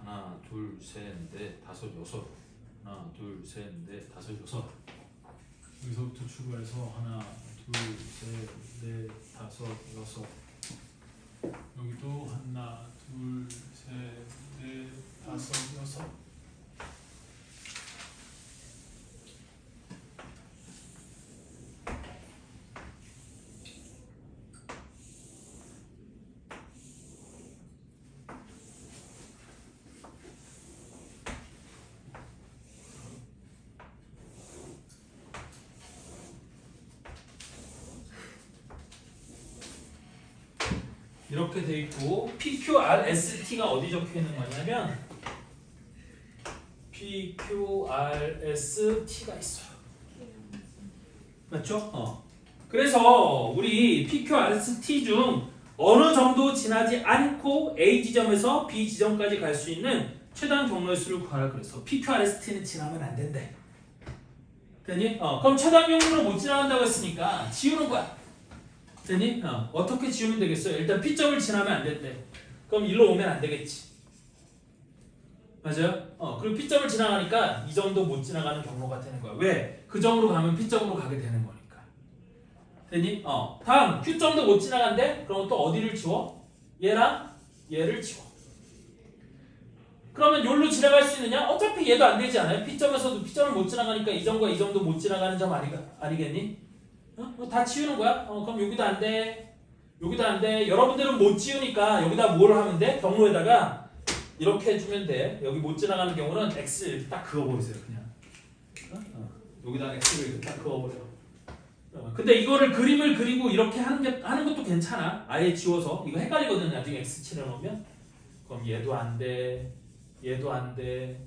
하나, 둘, 셋, 넷, 다섯, 여섯. 하나, 둘, 셋, 넷, 다섯, 여섯. 여기서부터 출발해서 하나, 둘, 셋, 넷, 다섯, 여섯. 여기도 하나, 둘, 셋, 넷, 다섯, 여섯. 이렇게 돼 있고 PQRST가 어디 적혀 있는 거냐면 PQRST가 있어요. 맞죠? 그래서 우리 PQRST 중 어느 점도 지나지 않고 A 지점에서 B 지점까지 갈 수 있는 최단 경로의 수를 구하라 그래서 PQRST는 지나면 안 된대. 되니? 그럼 최단 경로를 못 지나간다고 했으니까 지우는 거야. 되니? 어떻게 지우면 되겠어요? 일단 P점을 지나면 안 된대. 그럼 일로 오면 안 되겠지. 맞아요? 그리고 P점을 지나가니까 이 점도 못 지나가는 경로가 되는 거야. 왜? 그 점으로 가면 P점으로 가게 되는 거니까. 되니? 다음 Q점도 못 지나간대? 그럼 또 어디를 지워? 얘랑 얘를 지워. 그러면 여기로 지나갈 수 있느냐? 어차피 얘도 안 되지 않아요? P점에서도 P점을 못 지나가니까 이 점과 이 점도 못 지나가는 점 아니겠니? 다 치우는 거야? 그럼 여기도 안 돼. 여기도 안 돼. 여러분들은 못 지우니까 여기다 뭘 하면 돼? 경로에다가 이렇게 해주면 돼. 여기 못 지나가는 경우는 X를 이렇게 딱 그어버리세요. 그냥. 여기다 X를 이렇게 딱 그어버려. 근데 이거를 그림을 그리고 이렇게 하는 것도 괜찮아. 아예 지워서. 이거 헷갈리거든. 나중에 X 칠해놓으면. 그럼 얘도 안 돼. 얘도 안 돼.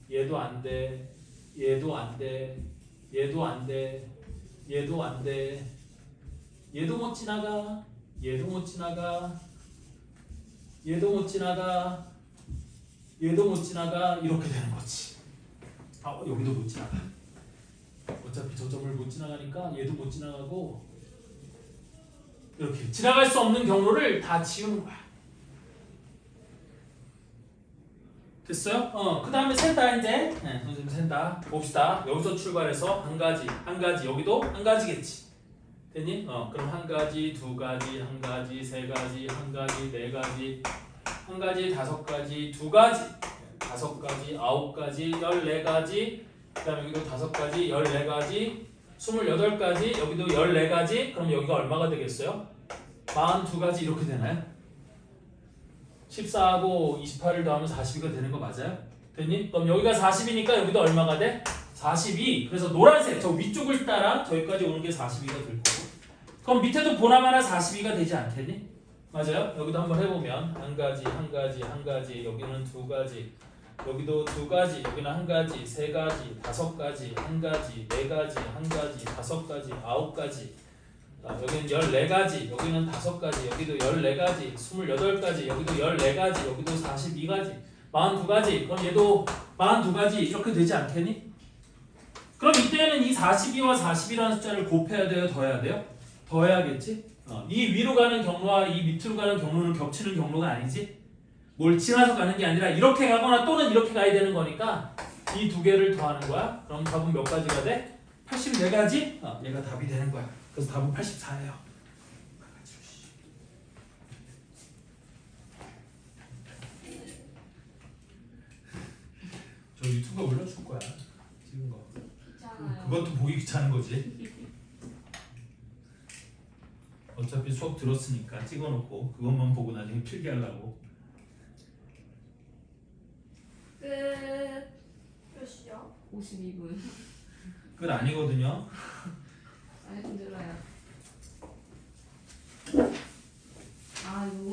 얘도 안 돼. 얘도 안 돼. 얘도 안 돼. 얘도 안 돼. 얘도 못 지나가. 얘도 못 지나가. 얘도 못 지나가. 얘도 못 지나가. 이렇게 되는 거지. 여기도 못 지나가. 어차피 저 점을 못 지나가니까 얘도 못 지나가고 이렇게 지나갈 수 없는 경로를 다 지우는 거야. 됐어요? 그 다음에 센다 이제. 선생님 센다. 봅시다. 여기서 출발해서 한 가지 여기도 한 가지겠지. 됐니? 그럼 한 가지, 두 가지, 한 가지, 세 가지, 한 가지, 네 가지, 한 가지, 다섯 가지, 두 가지, 다섯 가지, 아홉 가지, 14가지, 그 다음에 여기도 다섯 가지, 14가지, 28가지, 여기도 14가지. 그럼 여기가 얼마가 되겠어요? 42가지 이렇게 되나요? 14하고 28을 더하면 42가 되는 거 맞아요? 됐니? 그럼 여기가 40이니까 여기도 얼마가 돼? 42. 그래서 노란색 저 위쪽을 따라 저기까지 오는 게 42가 될 거고. 그럼 밑에도 보나마나 42가 되지 않겠니? 맞아요? 여기도 한번 해보면 한 가지, 한 가지, 한 가지, 여기는 두 가지, 여기도 두 가지, 여기는 한 가지, 세 가지, 다섯 가지, 한 가지, 네 가지, 한 가지, 다섯 가지, 아홉 가지. 여기는 14가지, 여기는 5가지, 여기도 14가지, 28가지, 여기도 14가지, 여기도 42가지, 42가지. 그럼 얘도 42가지 이렇게 되지 않겠니? 그럼 이때는 이 42와 40이라는 숫자를 곱해야 돼요? 더해야 돼요? 더해야겠지? 이 위로 가는 경로와 이 밑으로 가는 경로는 겹치는 경로가 아니지? 뭘 지나서 가는 게 아니라 이렇게 가거나 또는 이렇게 가야 되는 거니까 이 두 개를 더하는 거야. 그럼 답은 몇 가지가 돼? 84가지? 얘가 답이 되는 거야. 그래서 답은 84예요. 저 유튜브에 올려줄 거야. 찍은 거. 귀찮아요. 그것도 보기 귀찮은 거지. 어차피 수업 들었으니까 찍어놓고 그것만 보고 나중에 필기하려고. 끝. 몇 시야? 52분. 끝 아니거든요. 아 힘들어요. 이거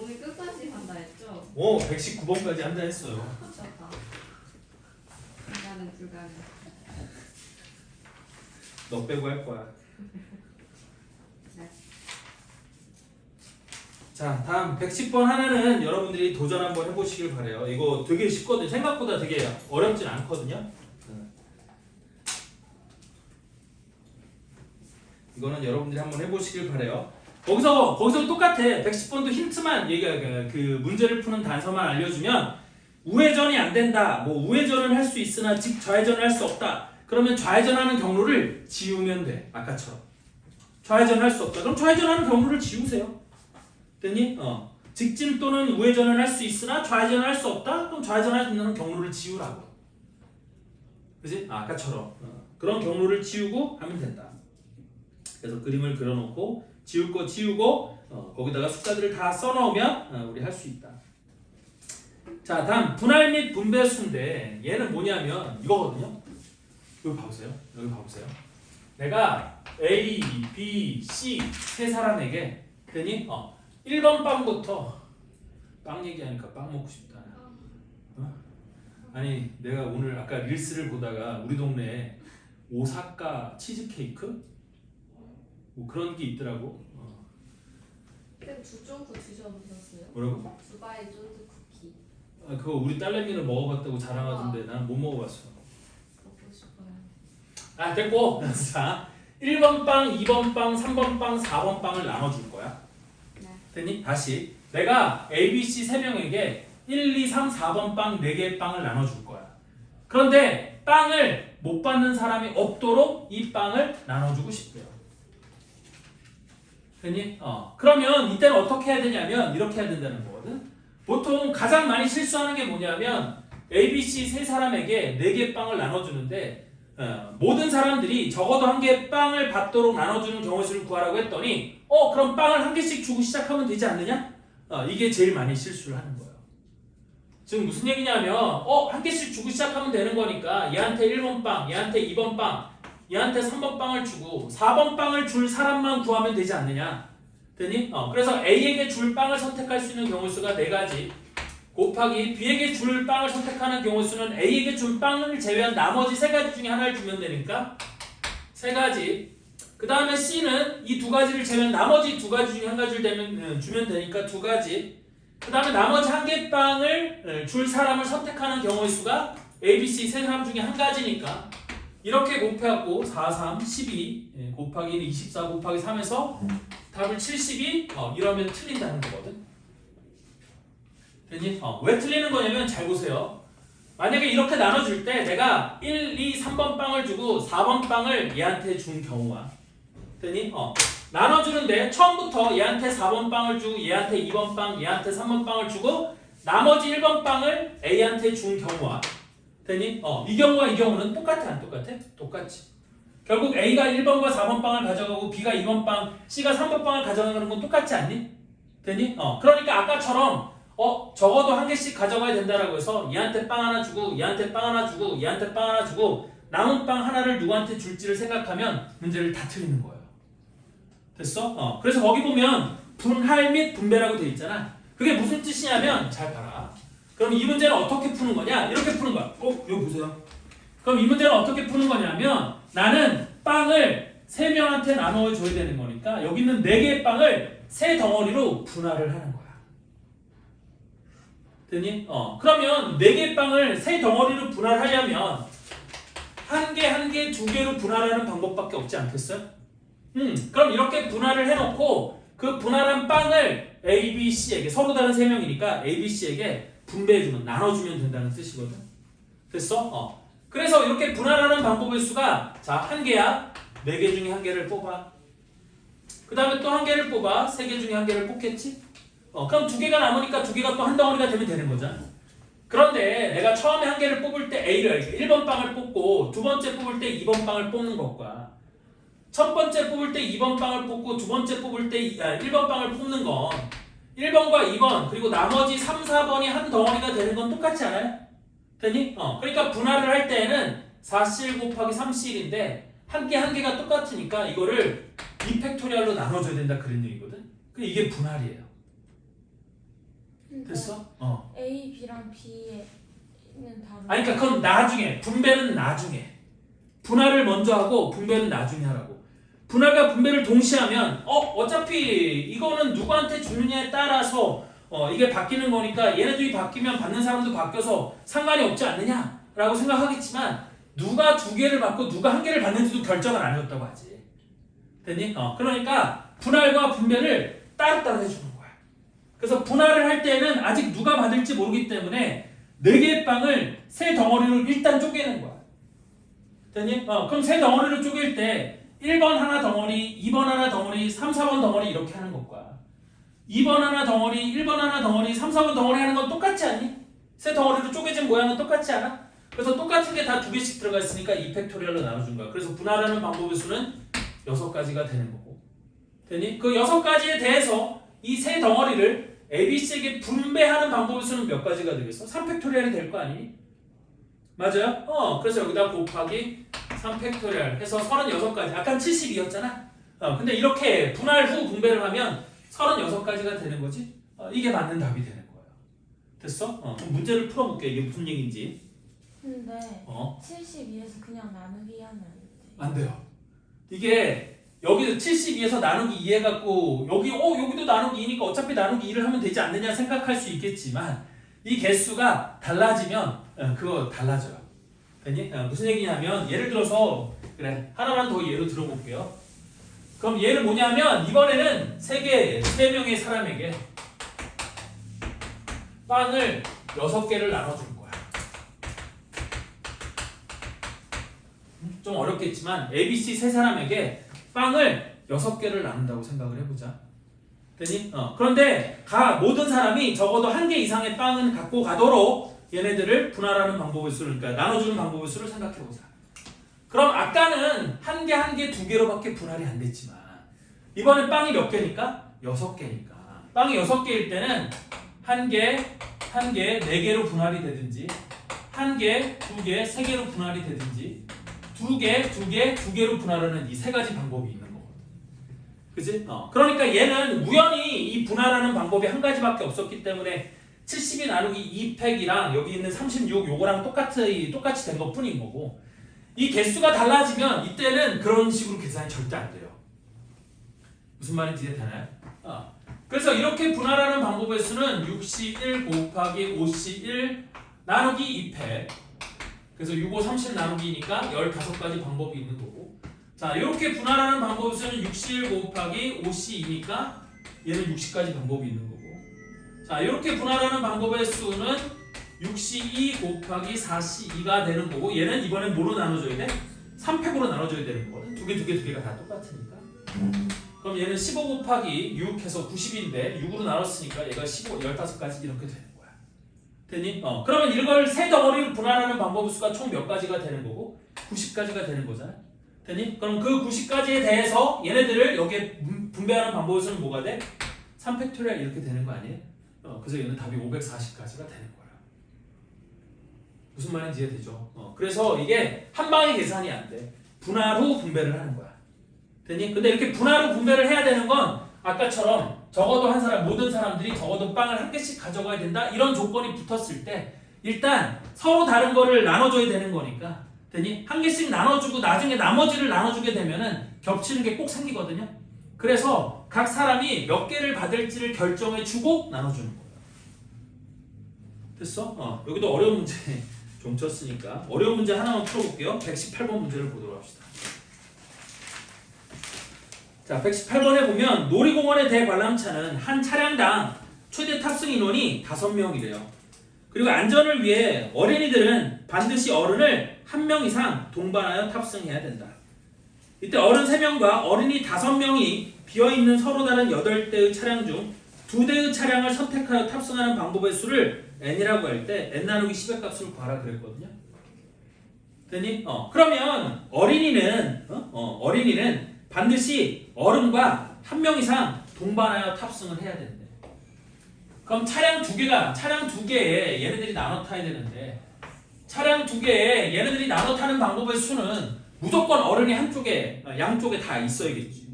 오늘 끝까지 한다 했죠? 119번까지 한다 했어요. 미쳤다. 불가능 불가능. 너 빼고 할 거야. 네. 자, 다음 110번 하나는 여러분들이 도전 한번 해보시길 바래요. 이거 되게 쉽거든요. 생각보다 되게 어렵진 않거든요. 이거는 여러분들이 한번 해보시길 바래요. 거기서 똑같아. 110번도 힌트만 그 문제를 푸는 단서만 알려주면 우회전이 안 된다. 뭐 우회전은 할 수 있으나 즉 좌회전을 할 수 없다. 그러면 좌회전하는 경로를 지우면 돼. 아까처럼. 좌회전할 수 없다. 그럼 좌회전하는 경로를 지우세요. 됐니? 직진 또는 우회전을 할 수 있으나 좌회전을 할 수 없다. 그럼 좌회전할 수 있는 경로를 지우라고. 그지? 아까처럼. 그런 경로를 지우고 하면 된다. 그래서 그림을 그려놓고 지울 거 지우고 거기다가 숫자들을 다 써놓으면 우리 할 수 있다. 자, 다음 분할 및 분배수인데 얘는 뭐냐면 이거거든요. 여기 봐보세요. 여기 봐보세요. 내가 A, B, C 세 사람에게 그랬니? 1번 빵부터 빵 얘기하니까 빵 먹고 싶다. 아니 내가 오늘 아까 릴스를 보다가 우리 동네에 오사카 치즈케이크? 뭐 그런 게 있더라고. 그럼 두쫑구 드셔보셨어요? 뭐라고? 두바이 쫀드 쿠키. 그거 우리 딸내미는 먹어봤다고 자랑하던데 난 못 먹어봤어. 먹고 싶어요. 됐고. 자, 1번 빵, 2번 빵, 3번 빵, 4번 빵을 나눠줄 거야. 네. 됐니? 다시 내가 A, B, C 3명에게 1, 2, 3, 4번 빵 4개의 빵을 나눠줄 거야. 그런데 빵을 못 받는 사람이 없도록 이 빵을 나눠주고 싶대요. 됐니? 그러면 이때는 어떻게 해야 되냐면 이렇게 해야 된다는 거거든. 보통 가장 많이 실수하는 게 뭐냐면 A, B, C 세 사람에게 4개의 빵을 나눠주는데 모든 사람들이 적어도 1개의 빵을 받도록 나눠주는 경우 수를 구하라고 했더니 그럼 빵을 1개씩 주고 시작하면 되지 않느냐? 이게 제일 많이 실수를 하는 거예요. 지금 무슨 얘기냐면 1개씩 주고 시작하면 되는 거니까 얘한테 1번 빵, 얘한테 2번 빵, 얘한테 3번 빵을 주고 4번 빵을 줄 사람만 구하면 되지 않느냐? 되니? 그래서 A에게 줄 빵을 선택할 수 있는 경우 수가 4가지 곱하기 B에게 줄 빵을 선택하는 경우 수는 A에게 줄 빵을 제외한 나머지 3가지 중에 하나를 주면 되니까 3가지. 그 다음에 C는 이 2가지를 제외한 나머지 2가지 중에 1가지를 주면 되니까 2가지. 그 다음에 나머지 1개 빵을 줄 사람을 선택하는 경우의 수가 A, B, C 세 사람 중에 1가지니까 이렇게 곱해갖고 4, 3, 12 곱하기 24 곱하기 3에서 답을 72 이러면 틀린다는 거거든. 됐니? 왜 틀리는 거냐면 잘 보세요. 만약에 이렇게 나눠줄 때 내가 1, 2, 3번 빵을 주고 4번 빵을 얘한테 준 경우와 됐니? 나눠주는데 처음부터 얘한테 4번 빵을 주고 얘한테 2번 빵, 얘한테 3번 빵을 주고 나머지 1번 빵을 A한테 준 경우와 됐니? 이 경우와 이 경우는 똑같아 안 똑같아? 똑같지. 결국 A가 1번과 4번 빵을 가져가고 B가 2번 빵, C가 3번 빵을 가져가는 건 똑같지 않니? 됐니? 그러니까 아까처럼 적어도 1개씩 가져가야 된다라고 해서 얘한테 빵 하나 주고 얘한테 빵 하나 주고 얘한테 빵 하나 주고 남은 빵 하나를 누구한테 줄지를 생각하면 문제를 다 틀리는 거예요. 됐어? 그래서 거기 보면 분할 및 분배라고 돼 있잖아. 그게 무슨 뜻이냐면 잘 봐라. 그럼 이 문제는 어떻게 푸는 거냐? 이렇게 푸는 거야. 여기 보세요. 그럼 이 문제는 어떻게 푸는 거냐면 나는 빵을 3명한테 나눠 줘야 되는 거니까 여기 있는 4개의 빵을 3덩어리로 분할을 하는 거야. 됐니? 그러면 4개의 빵을 3덩어리로 분할하려면 1개, 1개, 2개로 분할하는 방법밖에 없지 않겠어요? 그럼 이렇게 분할을 해놓고 그 분할한 빵을 A, B, C에게 서로 다른 3명이니까 A, B, C에게 분배해주면 나눠주면 된다는 뜻이거든. 됐어? 그래서 이렇게 분할하는 방법의 수가 자 1개야. 4개 중에 1개를 뽑아. 그 다음에 또 1개를 뽑아. 3개 중에 1개를 뽑겠지? 그럼 2개가 남으니까 2개가 또 한 덩어리가 되면 되는 거잖아. 그런데 내가 처음에 1개를 뽑을 때 A를 1번 빵을 뽑고 두 번째 뽑을 때 2번 빵을 뽑는 것과 첫 번째 뽑을 때 2번 빵을 뽑고 두 번째 뽑을 때 1번 빵을 뽑는 건 1번과 2번 그리고 나머지 3, 4번이 한 덩어리가 되는 건 똑같지 않아요? 됐니? 그러니까 분할을 할 때는 4C1 곱하기 3C1인데 한 개가 똑같으니까 이거를 2팩토리얼로 나눠줘야 된다 그런 얘기거든. 이게 분할이에요. 됐어? A, B랑 B는 다른. 아니 그러니까 그건 나중에 분배는 나중에 분할을 먼저 하고 분배는 나중에 하라고. 분할과 분배를 동시에 하면 어차피 이거는 누구한테 주느냐에 따라서 이게 바뀌는 거니까 얘네들이 바뀌면 받는 사람도 바뀌어서 상관이 없지 않느냐라고 생각하겠지만 누가 2개를 받고 누가 1개를 받는지도 결정을 안 해줬다고 하지. 됐니? 그러니까 분할과 분배를 따로따로 해주는 거야. 그래서 분할을 할 때는 아직 누가 받을지 모르기 때문에 4개의 빵을 3덩어리로 일단 쪼개는 거야. 됐니? 그럼 3덩어리로 쪼갤 때 1번 하나 덩어리, 2번 하나 덩어리, 3, 4번 덩어리 이렇게 하는 것과 2번 하나 덩어리, 1번 하나 덩어리, 3, 4번 덩어리 하는 건 똑같지 않니? 3덩어리로 쪼개진 모양은 똑같지 않아? 그래서 똑같은 게 다 2개씩 들어가 있으니까 2팩토리얼로 나눠준 거야. 그래서 분할하는 방법의 수는 6가지가 되는 거고. 됐니? 그 6가지에 대해서 이 3덩어리를 ABC에게 분배하는 방법의 수는 몇 가지가 되겠어? 3팩토리얼이 될 거 아니니? 맞아요? 그래서 여기다 곱하기 3팩토리얼 해서 36가지. 아까 72였잖아? 근데 이렇게 분할 후 분배를 하면 36가지가 되는 거지? 이게 맞는 답이 되는 거예요. 됐어? 그럼 문제를 풀어볼게. 이게 무슨 얘기인지. 근데 72에서 그냥 나누기 하면 안 돼요. 이게 여기서 72에서 나누기 2 해갖고 여기도 나누기 2니까 어차피 나누기 2를 하면 되지 않느냐 생각할 수 있겠지만 이 개수가 달라지면 그거 달라져요. 됐니? 무슨 얘기냐면 예를 들어서 그래. 하나만 더 예로 들어볼게요. 그럼 얘는 뭐냐면 이번에는 세 명의 사람에게 빵을 6개를 나눠주는 거야. 좀 어렵겠지만 ABC 세 사람에게 빵을 6개를 나눈다고 생각을 해보자. 되니? 그런데 모든 사람이 적어도 1개 이상의 빵은 갖고 가도록 얘네들을 분할하는 방법의 수를, 그러니까 나눠주는 방법의 수를 생각해보자. 그럼 아까는 1개, 1개, 2개로밖에 분할이 안 됐지만 이번엔 빵이 몇 개니까? 6개니까. 빵이 6개일 때는 1개, 1개, 4개로 분할이 되든지 1개, 2개, 3개로 분할이 되든지 2개, 2개, 2개로 분할하는 이 3가지 방법이 있는 거거든. 그치? 그러니까 얘는 우연히 이 분할하는 방법이 한 가지밖에 없었기 때문에 72 나누기 2팩이랑 여기 있는 36 요거랑 똑같이 된 것 뿐인 거고, 이 개수가 달라지면 이때는 그런 식으로 계산이 절대 안 돼요. 무슨 말인지 이해되나요? 그래서 이렇게 분할하는 방법의 수는 6C1 곱하기 5C1 나누기 2팩. 그래서 6, 5, 30 나누기니까 15가지 방법이 있는 거고, 자 이렇게 분할하는 방법의 수는 6C1 곱하기 5C2니까 얘는 60가지 방법이 있는 거고, 자 이렇게 분할하는 방법의 수는 6C2 곱하기 4C2가 되는 거고, 얘는 이번엔 뭐로 나눠줘야 돼? 3팩으로 나눠줘야 되는 거거든. 두 개가 다 똑같으니까. 그럼 얘는 15 곱하기 6 해서 90인데 6으로 나눴으니까 얘가 15가지 이렇게 되는 거야. 되니? 그러면 이걸 세 덩어리를 분할하는 방법의 수가 총 몇 가지가 되는 거고? 90가지가 되는 거잖아. 되니? 그럼 그 90가지에 대해서 얘네들을 여기에 분배하는 방법의 수는 뭐가 돼? 3팩토리얼 이렇게 되는 거 아니에요? 그래서 얘는 답이 540가지가 되는 거야. 무슨 말인지 이해되죠? 그래서 이게 한 방에 계산이 안 돼. 분할 후 분배를 하는 거야. 되니? 근데 이렇게 분할 후 분배를 해야 되는 건 아까처럼 적어도 모든 사람들이 적어도 빵을 1개씩 가져가야 된다 이런 조건이 붙었을 때 일단 서로 다른 거를 나눠줘야 되는 거니까, 되니? 1개씩 나눠주고 나중에 나머지를 나눠주게 되면은 겹치는 게 꼭 생기거든요. 그래서 각 사람이 몇 개를 받을지를 결정해주고 나눠주는 거예요. 됐어? 여기도 어려운 문제 좀 쳤으니까 어려운 문제 하나만 풀어볼게요. 118번 문제를 보도록 합시다. 자, 118번에 보면 놀이공원의 대관람차는 한 차량당 최대 탑승 인원이 5명이래요. 그리고 안전을 위해 어린이들은 반드시 어른을 1명 이상 동반하여 탑승해야 된다. 이때 어른 3명과 어린이 5명이 비어있는 서로 다른 8대의 차량 중 2대의 차량을 선택하여 탑승하는 방법의 수를 n이라고 할 때 n 나누기 10의 값을 구하라 그랬거든요. 되니? 그러면 어린이는 반드시 어른과 1명 이상 동반하여 탑승을 해야 된대. 그럼 차량 2개에 얘네들이 나눠 타야 되는데, 차량 2개에 얘네들이 나눠 타는 방법의 수는 무조건 어른이 양쪽에 다 있어야겠지.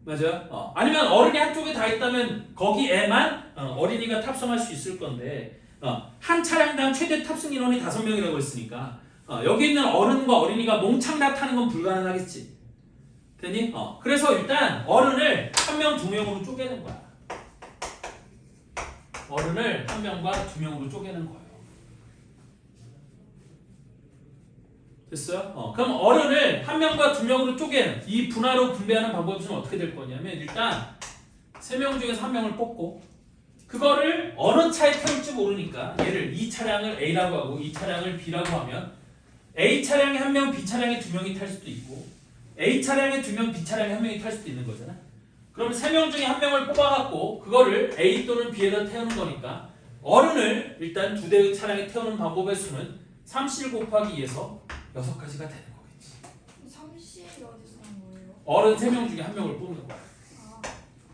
맞아요? 아니면 어른이 한쪽에 다 있다면 거기에만 어린이가 탑승할 수 있을 건데, 한 차량당 최대 탑승 인원이 5명이라고 했으니까 여기 있는 어른과 어린이가 몽창 다 타는 건 불가능하겠지. 되니? 그래서 일단 어른을 1명, 2명으로 쪼개는 거야. 어른을 1명과 2명으로 쪼개는 거예요. 됐어요? 그럼 어른을 1명과 2명으로 쪼개는 이 분할로 분배하는 방법이 좀 어떻게 될 거냐면, 일단 3명 중에서 1명을 뽑고 그거를 어느 차에 태울지 모르니까 얘를 이 차량을 A라고 하고 이 차량을 B라고 하면 A 차량에 1명, B 차량에 2명이 탈 수도 있고 A 차량에 2명, B 차량에 1명이 탈 수도 있는 거잖아. 그럼 3명 중에 1명을 뽑아갖고 그거를 A 또는 B에다 태우는 거니까 어른을 일단 2대의 차량에 태우는 방법의 수는 37 곱하기 2에서 6가지가 되는 거겠지. 30이 어디서 난 거예요? 어른 3명 중에 1명을 뽑는 거야.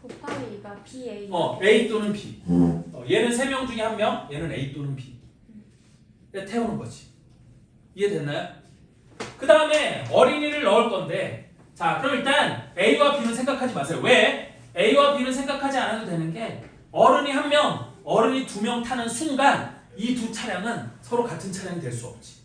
곱하기가 BA. A 또는 B. 얘는 3명 중에 1명, 얘는 A 또는 B. 태우는 거지. 이해됐나요? 그 다음에 어린이를 넣을 건데, 자 그럼 일단 A와 B는 생각하지 마세요. 왜? A와 B는 생각하지 않아도 되는 게, 어른이 1명, 어른이 2명 타는 순간 이 두 차량은 서로 같은 차량이 될 수 없지.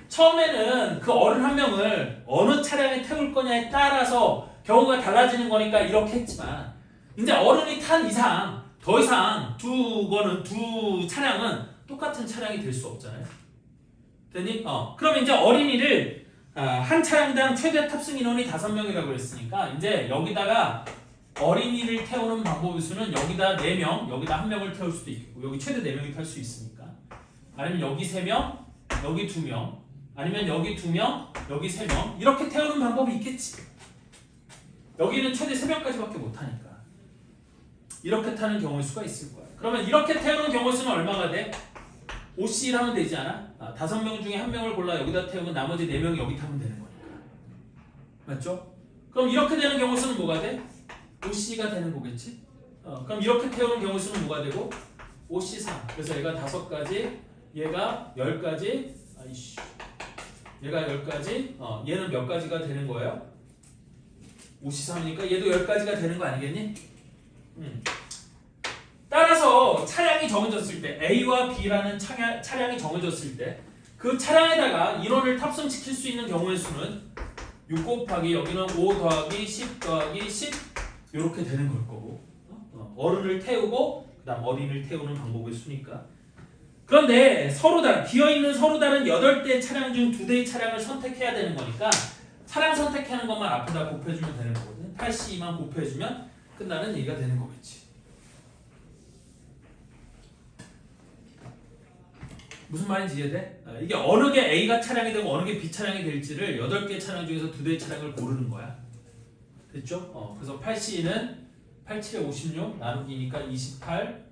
처음에는 그 어른 1명을 어느 차량에 태울 거냐에 따라서 경우가 달라지는 거니까 이렇게 했지만, 이제 어른이 탄 이상 더 이상 두 차량은 똑같은 차량이 될 수 없잖아요. 됐니? 그럼 이제 어린이를 한 차량당 최대 탑승 인원이 5명이라고 그랬으니까 이제 여기다가 어린이를 태우는 방법의 수는 여기다 4명, 여기다 1명을 태울 수도 있고 여기 최대 4명이 탈 수 있으니까 아니면 여기 3명, 여기 2명 아니면 여기 2명, 여기 3명 이렇게 태우는 방법이 있겠지. 여기는 최대 3명까지밖에 못 타니까 이렇게 타는 경우의 수가 있을 거야. 그러면 이렇게 태우는 경우의 수는 얼마가 돼? 5C1 하면 되지 않아? 5명 중에 1명을 골라 여기다 태우면 나머지 4명이 여기 타면 되는 거니까. 맞죠? 그럼 이렇게 되는 경우 수는 뭐가 돼? 5C가 되는 거겠지? 그럼 이렇게 태우는 경우 수는 뭐가 되고? 5C3. 그래서 얘가 5가지, 얘가 10가지, 아이씨. 얘가 10가지, 얘는 몇 가지가 되는 거예요? 5C3이니까 얘도 10가지가 되는 거 아니겠니? 따라서 차량이 정해졌을 때 A와 B라는 차량이 정해졌을 때 그 차량에다가 인원을 탑승시킬 수 있는 경우의 수는 6 곱하기 여기는 5 더하기 10 더하기 10 이렇게 되는 걸 거고 어른을 태우고 그 다음 어린이를 태우는 방법의 수니까. 그런데 서로 다른 비어있는 서로 다른 8대의 차량 중 2대의 차량을 선택해야 되는 거니까 차량 선택하는 것만 앞에다 곱해주면 되는 거거든. 8C2만 곱해주면 끝나는 얘기가 되는 거겠지. 무슨 말인지 이해돼? 이게 어느 게 A가 차량이 되고 어느 게 B 차량이 될지를 8개 차량 중에서 2대의 차량을 고르는 거야. 됐죠? 그래서 8C는 87에 56 나누기니까 28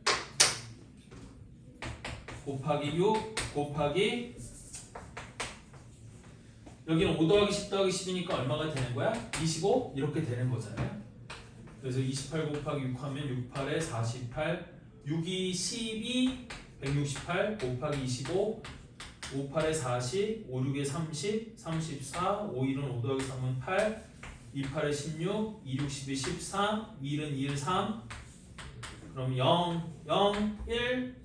곱하기 6 곱하기 여기는 5 더하기 10 더하기 10이니까 얼마가 되는 거야? 25 이렇게 되는 거잖아요. 그래서 28 곱하기 6 하면 6, 8에 48 6이 12 168 곱하기 25 5, 8에 40 5, 6에 30 34 5, 1은 5 더하기 3은 8 2, 8에 16 2, 6, 12, 13 2, 1은 2, 1, 3 그럼 0, 0, 1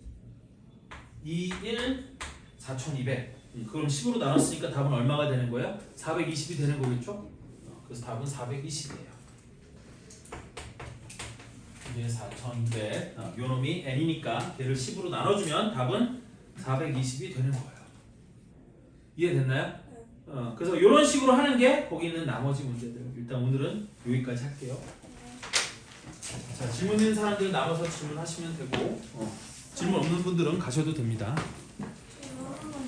2, 1 4200 그럼 10으로 나눴으니까 답은 얼마가 되는 거야? 420이 되는 거겠죠? 그래서 답은 420이에요. 이게 4200 요놈이 n이니까 걔를 10으로 나눠주면 답은 420이 되는 거예요. 이해됐나요? 그래서 이런 식으로 하는 게 거기 있는 나머지 문제들. 일단 오늘은 여기까지 할게요. 자, 질문 있는 사람들 남아서 질문하시면 되고 질문 없는 분들은 가셔도 됩니다.